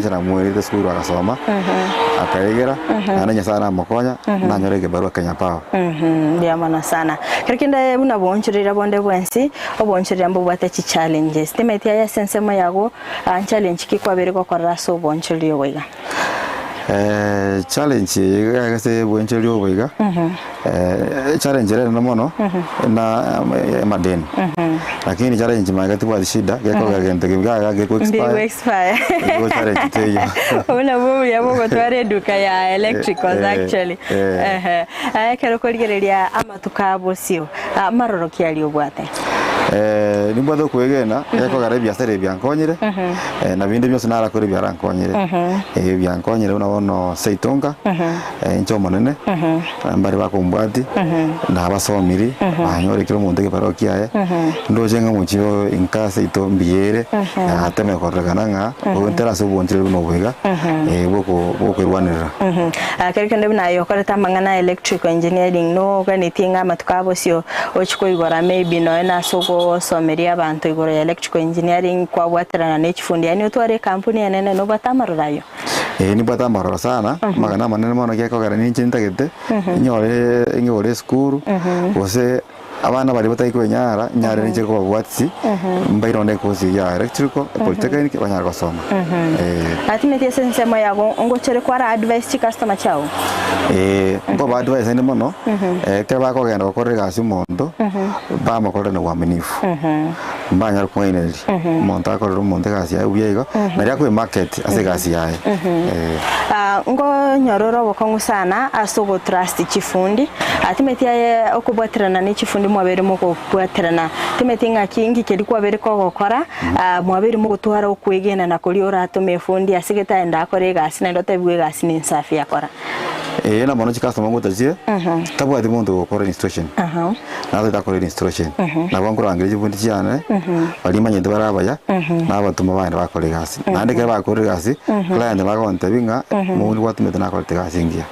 jana mwire school akasoma akaigera ananya sana mokonya na nyorege barua Kenya Power ndia mana sana kerekenda buna bonchirira bonde bwensi obonchirira mbo bwate chi challenges timeti ya sensemo yago challenge kikwabere go koraso bonchirira wega. Challenge yagase bwencheli obiga challenge rero nomono na madeni lakini challenge magati bwa shida yako gagente gage ko expire go challenge teyo una bobu yabo tware duka ya electricals actually kero korigereria amatukabo sio maroro kiali obwate nimbado kwegena yako gare biasere byankonyire na bindi byose nara kuri byarankonyire byankonyire unabono seitonga incho monene mbari bakumbwati na basomiri banyore kiro munde parokia ndoje nga muchiyo inka seito mbiere ateme koragana nga ontera subonchire no bwega boko rwanira akerekende bina yokoreta mangana electrical engineering no ganitinga matukabo sio ochiko igora maybe no na soko someria abantu igora electrical engineering kwa bwaterana nechifundi yani utware kampuni yanene no batamarurayo ni batamarura sana magana manene mono yako gara ni chintagete nyore school ose abana bali batayiko nyara ni ko bwatsi mbairone ko si ya electrical polytechnic banyara gosoma atimeti sensemo yago ngochere kwara advice chi customer chao ngo ba advice ni mono ke ba ko genda ko rega si mondo ba makore no waminifu mbanya ko ine monta ko monte kasi ya ubiego na ya ko market ase kasi ya ngo nyororo bokongu sana asogo trust chifundi atimetia ye okubwatirana ni chifundi mwabere muko bwatirana timetinga kingi kedi kwa bere ko gokora mwabere muko twara okwegena na kuri oratume fundi asigeta enda akore gasi na ndote bwe gasi ni safi akora na mono customer ngutaje tabu ati muntu gukora instruction na ndo takora instruction na bankura angire bundi cyane bali manyende barabaya na batuma bandi bakore gasi nande ke bakore gasi client bakonte binga muri watumete na korte gasi ngia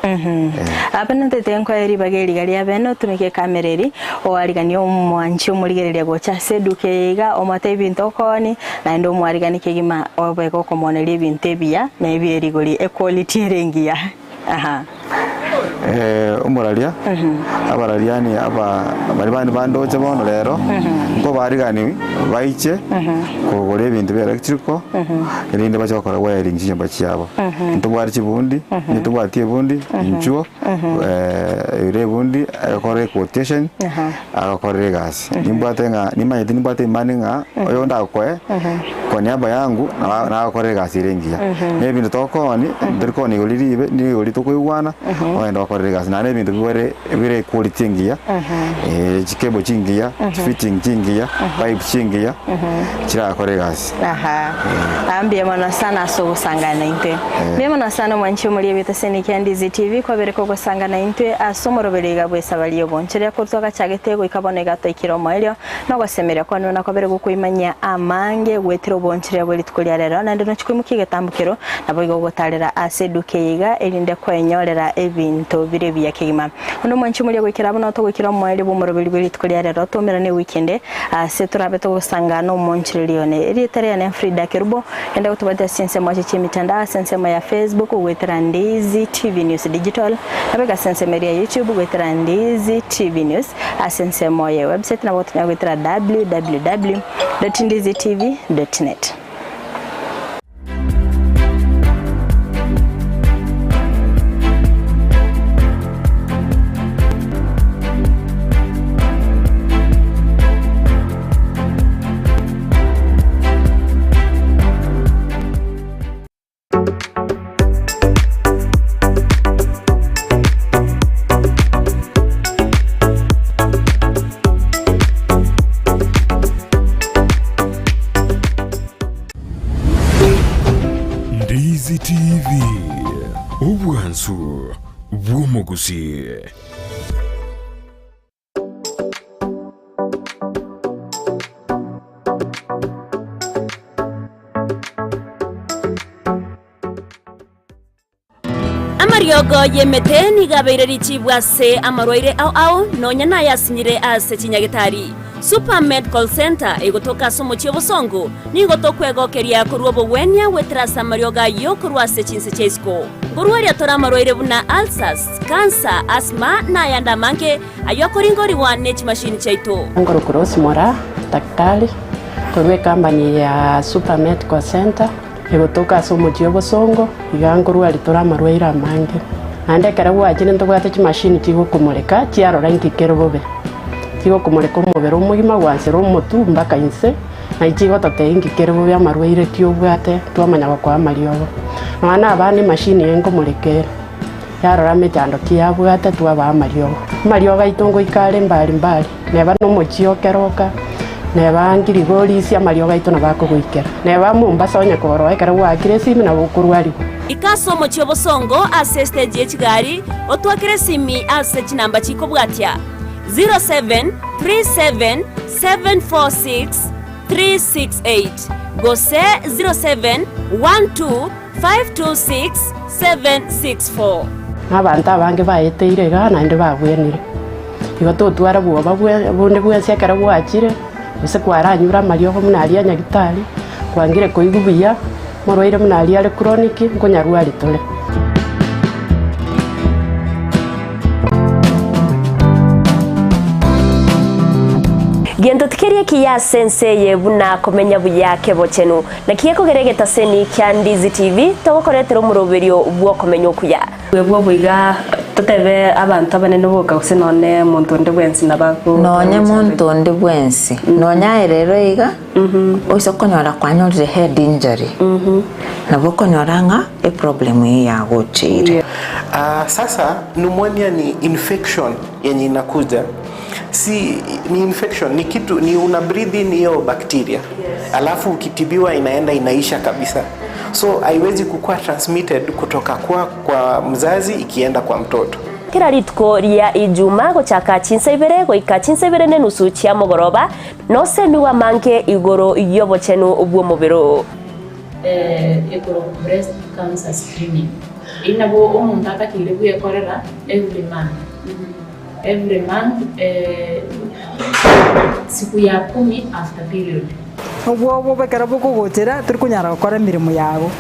apana tetenko eri bageri gali abeno tumike kamereri o arigani omwanchi omurigereria gocha sedukeiga omate bintu koni na ndo mwarigani kegima obeko komoneli bintu bia na ebieri goli equality rengia umuralia abaralia ni bari bando chabono rero ngo barigani baiche kugore ibintu bya electrical irinde bachokora wiring cyamba cyabo ntubwari kibundi ntubwatie bundi inchuo ire bundi akore quotation akore gas nimbatenga nimanyete nimbate maninga oyo ndakwe konyaba yangu na akore gas irengia nebintu tokoni ndirikoni uliribe ni ulitokuigwana wenda akore gas na nebintu bire quality ngia chikebo chingia fitting chingia pipe chingia chira akore gas ambie mana sana so sangana inte bemana sana mwanchi muri bitase Kisii and Ndizi TV kwa bereko go sangana inte asomoro berega bwesa baliyo bonchera ko toka chagetego ikaboneka to ikiromo elio no gosemera kwa nona kwa berego kuimanya amange wetiro bonchera bweli tukulia rero na ndino chikwimukiga tambukiro nabo go gotarera asedukeiga elinde kwenyorera ebinto bire bya kigima uno mwanchi muri gwikira bono to gwikiromo elio bomoro beli tukulia rero tomera ne weekend ase turabeto go sangana monchirione eri tere ne Fridah Kerubo enda utubata sense mwache chimitanda sense ya Facebook wetira Ndizi TV News Digital abega sense ya YouTube wetira Ndizi TV News asense moya website na wotu na wetira www.ndizitv.net. Ndizi TV ubwansu bw'umuguzi. Amariogo yemete nigabeire richibwase amarwaire au nonya na yasinyire ase chinyagitari Super Medical Center egotoka somochio bosongo nigotokwegookeria Kerubo wenya wetrasa marioga yokurwase chinse chesko ngurwaria tora marwaire buna ulcers cancer asthma na yanda manke ayokoringori wa nech machine chaito ngoro cross mora daktari korwe company ya Super Medical Center egotoka somochio bosongo igangurwari tora marwaire amange ande karabu ajine ntobwate chi machine chigo kumureka chiarora nkikerobobe tigo kumureka umubero umugima gwansero umutu mbaka Ense na ichigo tateingi Kerubo bya marwaire kiobwate twamanya kwa mariogo nwana abane machine yengo murekera yarora mitando kiabwate twaba mariogo itongo ikale mbali neba no mochio keroka neba ngirigori cia mariogo itona bako gwikera neba Mombasa onya koro ekara wakire simi na bukurwari ikaso mochio bosongo ase stage echigari otwakire simi ase chinamba chiko bwatia 0737746368 gose 0712526764 abantu abange baeteire gana inde bagwenire igoto twara bwoba bunde bwese kara bwachire ese kwaranyura mariogo munali anyagitari kwangire koigubiya morwaire munali ale chronic nkonyarwari tole Gento tikerie kiya sense ye buna komenya buyake bochenu na kiye kogeregeta seni kya Ndizi TV togokoretero muroberio bwo komenya okuya webwo buiga tutebe abantu abanene boka guse none muntu ndi bwensi nabaku nonye muntu ndi bwensi nonya rero iga oiso konyora kwanyore head injury nabo konyoranga e problem ya gochire. Sasa pneumonia ni infection yenye inakuja, si ni infection, ni kitu ni una breathe in hiyo bacteria, alafu ukitibiwa inaenda inaisha kabisa, so haiwezi kukua transmitted kutoka kwa mzazi ikienda kwa mtoto. Kira ritko ria ijuma gochaka chinsebere goika chinsebere ne nusu chia mogoroba no semi wa manke igoro yobochenu ubwo mubiro ekoro breast cancer screening inabo umuntu atakire buyekorera every month siku ya 10 after period ubwo bekara bwo gutira turi kunyara gukora mirimo yago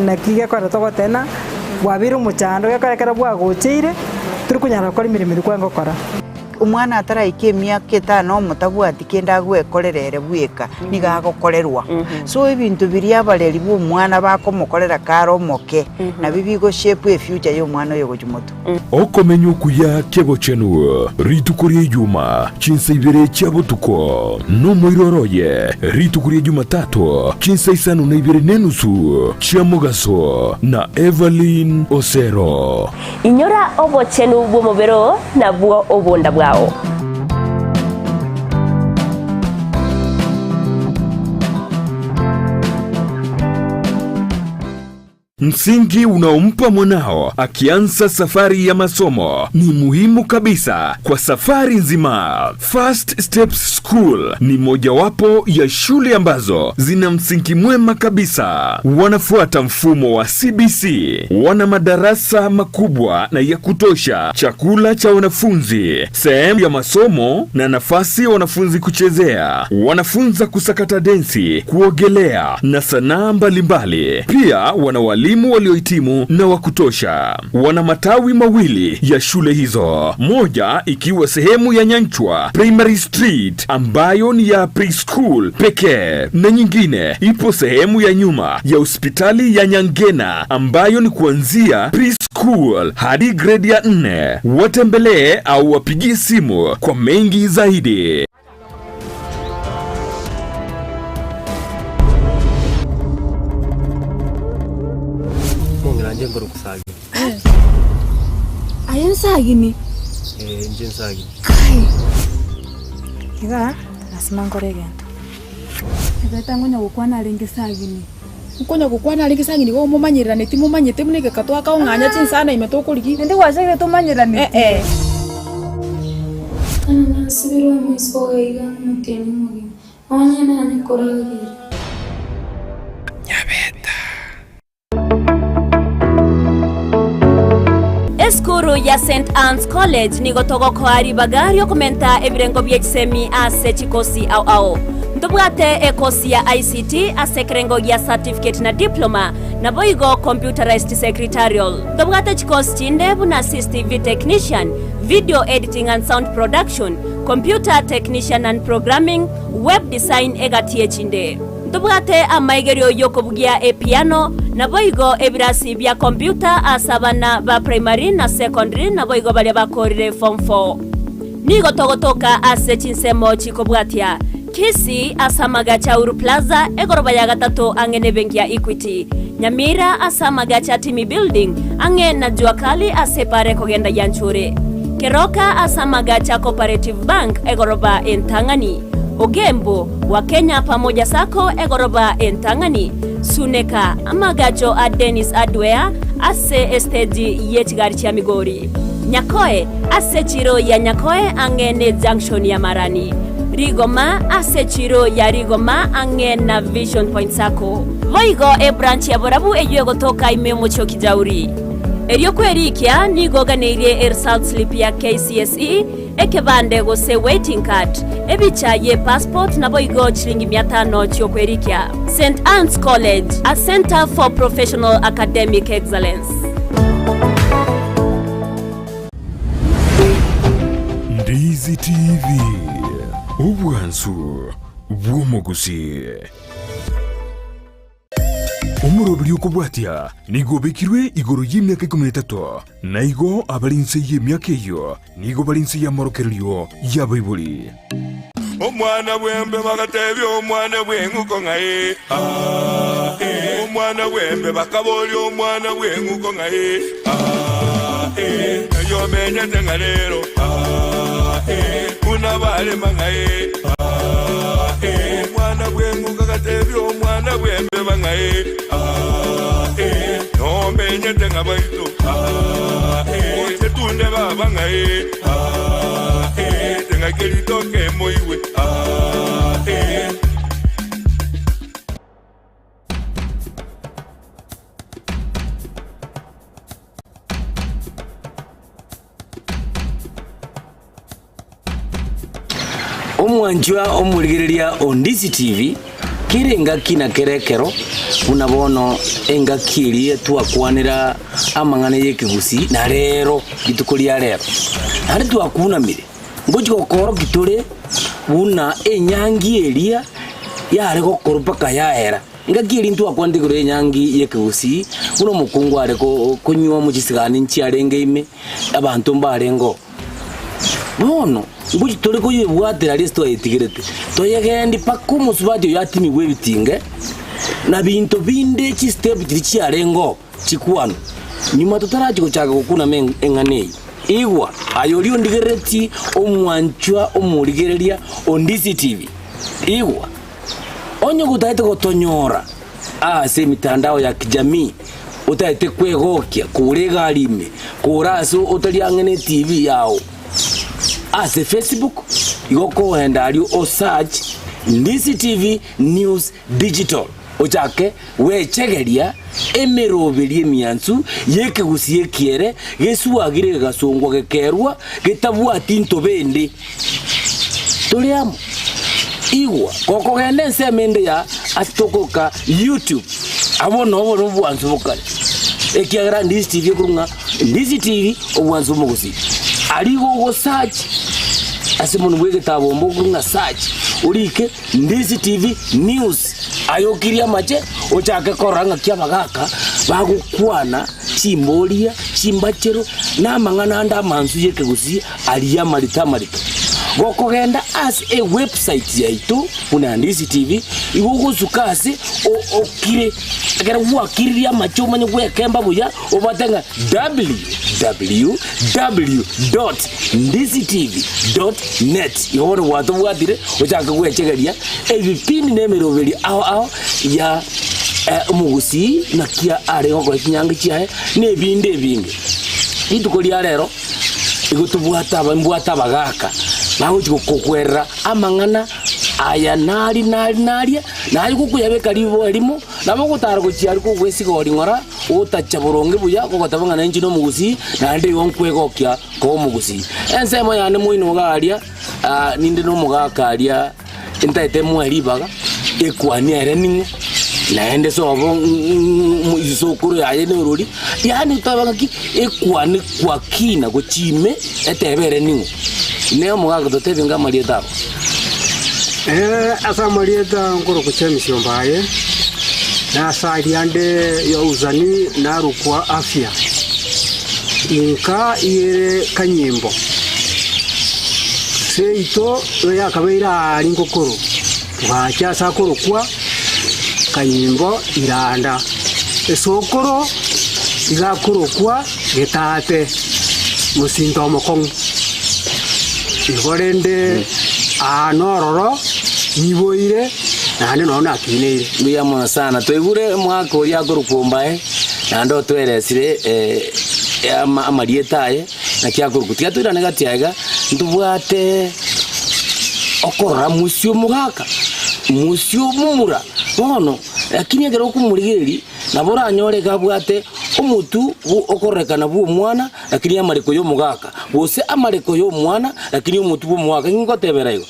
na kiga kora togotena wabira umuchando gakarekera bwagukire turi kunyara gukora mirimo kwa ngokora umwana ataraikie miaka 5 mutabwati kenda gwekorerere bwika nigagokorerwa so ibintu biri abareri bwo mwana bakomukorera karo moke na bibigo shape e future yo mwana yo gujumuto okomenyo kuya kego chenu ritukuri yuma chinse ibere cyabutuko no moiroroye ritukuri yuma 3 chinse isanu na ibere nenusu chiamugaso na Evelyn Osero inyora obo chenu bwo mobero na bwo obonda bwao. Msingi unaompa mwanao akianza safari ya masomo ni muhimu kabisa kwa safari nzima. First Steps School ni mojawapo ya shule ambazo zina msingi mwema kabisa. Wanafuata mfumo wa CBC, wana madarasa makubwa na ya kutosha, chakula cha wanafunzi, sehemu ya masomo na nafasi ya wanafunzi kuchezea. Wanafunza kusakata densi, kuogelea na sanaa mbalimbali. Pia wana walimu waliohitimu na wa kutosha. Wana matawi mawili ya shule hizo, moja ikiwa sehemu ya Nyanchwa Primary Street ambayo ni ya preschool pekee, na nyingine ipo sehemu ya nyuma ya hospitali ya Nyangena ambayo ni kuanzia preschool hadi grade ya 4. Watembelee au wapigie simu kwa mengi zaidi. Njengoro kusagi. Ayen sagini. Njen sagini. Kiga lazima ngore gento. Ebeta ngonya gukwana ringi sagini. Ngonya gukwana ringi sagini go mumanyirane ti mumanyite munike katwa ka onganya chinsana imetokurigi. Ndi gwashire tumanyirane. Ana sibiro mwisho iga muteni mugi. Onye nani koragira. Eskuru ya St. Anne's College ni gotogo kwari bagario komenta ebirengo byekisemi ase chikosi au ndubwate ekosi ya ICT asekrengo ya certificate na diploma na boigo computerized secretarial ndubwate chikosi chinde buna CCTV technician, video editing and sound production, computer technician and programming, web design egatie chinde ndubwate amaigerio yokobugia piano na boigo ebirasi bya computer asabana ba primary na secondary na boigo bale bakorire form 4 nigo togotoka ase chinsemo chikobwatia Kisii asamaga cha Uru Plaza egoroba ya 3 angene benki ya Equity Nyamira asamaga cha Timi Building ange na juakali asepare kogenda yanchure Keroka asamaga cha Cooperative Bank egoroba entangani Ogembo wa Kenya pamoja sako egoroba entangani Suneka amagacho a Dennis Adwea ase estedi yechigari cha Migori Nyakoe ase chiro ya Nyakoe angene junction ya Marani Rigoma ase chiro ya Rigoma angena Vision Point sako Voigo e branch ya Borabu eyo gotoka imemo choki jauri Erio kwerikia ni goganeirie result slip ya KCSE ekebande gose waiting card ebicha ye passport na boigo chilingi 500 chyo kwerikia St. Anne's College, a center for professional academic excellence. Ndizi TV ubwansu bw'omugusi omurobiri okobwatia nigo bekirwe igoro y'emyaka 13 na igo abarinse y'emyaka eyo nigo barinse y'amorokererio y'abaibuli. Omwana wembe bagatebya omwana bw'enguko ngaye omwana wembe bakaboli omwana bw'enguko ngaye eyo menyete nga lero unabalema ngaye omwana bw'enguko gatebya omwana bwembe bangaye nomenyete nga baito tetunde baba ngaye tenga kelitoke moiwe omwanjwa omurigereria Ndizi TV kirenga kina kerekero unabono enga kirie twakwanira amangana yeke Gusii na rero gitukuria rero ari twakunamire ngoji kokoro gitule buna enyangi eria yare kokoro paka yaera nga kiri ntuakwandi kure enyangi yeke Gusii uno mukungu are kunywa mukisigani nchiarenge ime abantu mbarengo bono ngoji tole ko yebwatira resto etigirete toyegendi pakumu subati yatimi webitinge na binto binde chi step chiarengo chikwano nyuma tutaraje kuchaka kukuna enganei igwa ayoli ondigereti omwanchwa omurigereria Ndizi TV igwa onyo gutaite gotonyora ase mitandao ya kijamii utaite kwegokia kurega alime kuraso utaliangene TV yao ase Facebook yoko henda alio o search Ndizi TV News Digital ochake wechegeria emeroberi emiansu yeke Gusii kiere gesuagire gasongwa gekerwa getabwati ntobende tuliamo igwa koko gende Ense mende ya atokoka YouTube abono obwanzu bukale ekiagra Ndizi TV kurunga Ndizi TV obwanzu Gusii aligo go search asimoni bwege tabombo kurunga search urike Ndizi TV News ayokiria mache ochake koranga kyabagaka bagukwana chimbolia chimbachero na mangana anda mansu yeke Gusii aliya maritamarika goko genda as a website yaitu una Ndizi TV igogo sukase okire agera wakiria macho manye kwekemba buya obatenga www.ndizitv.net yoro watu bwadire ochaka kwechegeria ebipindi nemeroberi ao ya Gusii na kia are goko kinyangi chiae nebinde binge itukoria rero igutubwata bambwata bagaka naho chikokwera amangana aya nari nari kukuyabeka libo elimo nabo gutara kuchiari kugwesigori ngora utacha boronge buya kogotabanga nanji no Gusii na ndi wonkwegokia ko Gusii Ense mo yane muino garia ninde no mugakaria entaite mwelibaga ekwani ere ningo naende sobo isokuru yaye neruri yani tabangaki ekwani kwa kina gochime etebere ningo ne mugaga totebenga marieta asa marieta ngoro kuchemisho mbaye na side yande ya uzani na rukwa afya inka ire kanyimbo seito ya kabeira ari ngokoro twacha sakoro kwa kanyimbo iranda esokoro igakorokwa getate musinto mokong igorende anororo niboire nane nona akineire biyamo sana toigure mwako ya gorukombae nando tweresire amarietaye na kyagorukutia twirane gatiaga ndubwate okora musio mugaka musio mumura bono lakini agera okumurigeri nabora anyore gabwate omutu okorekana bwo mwana lakini amareko yo mugaka bose amareko yo mwana lakini omutu bwo mwaka ngoteberayo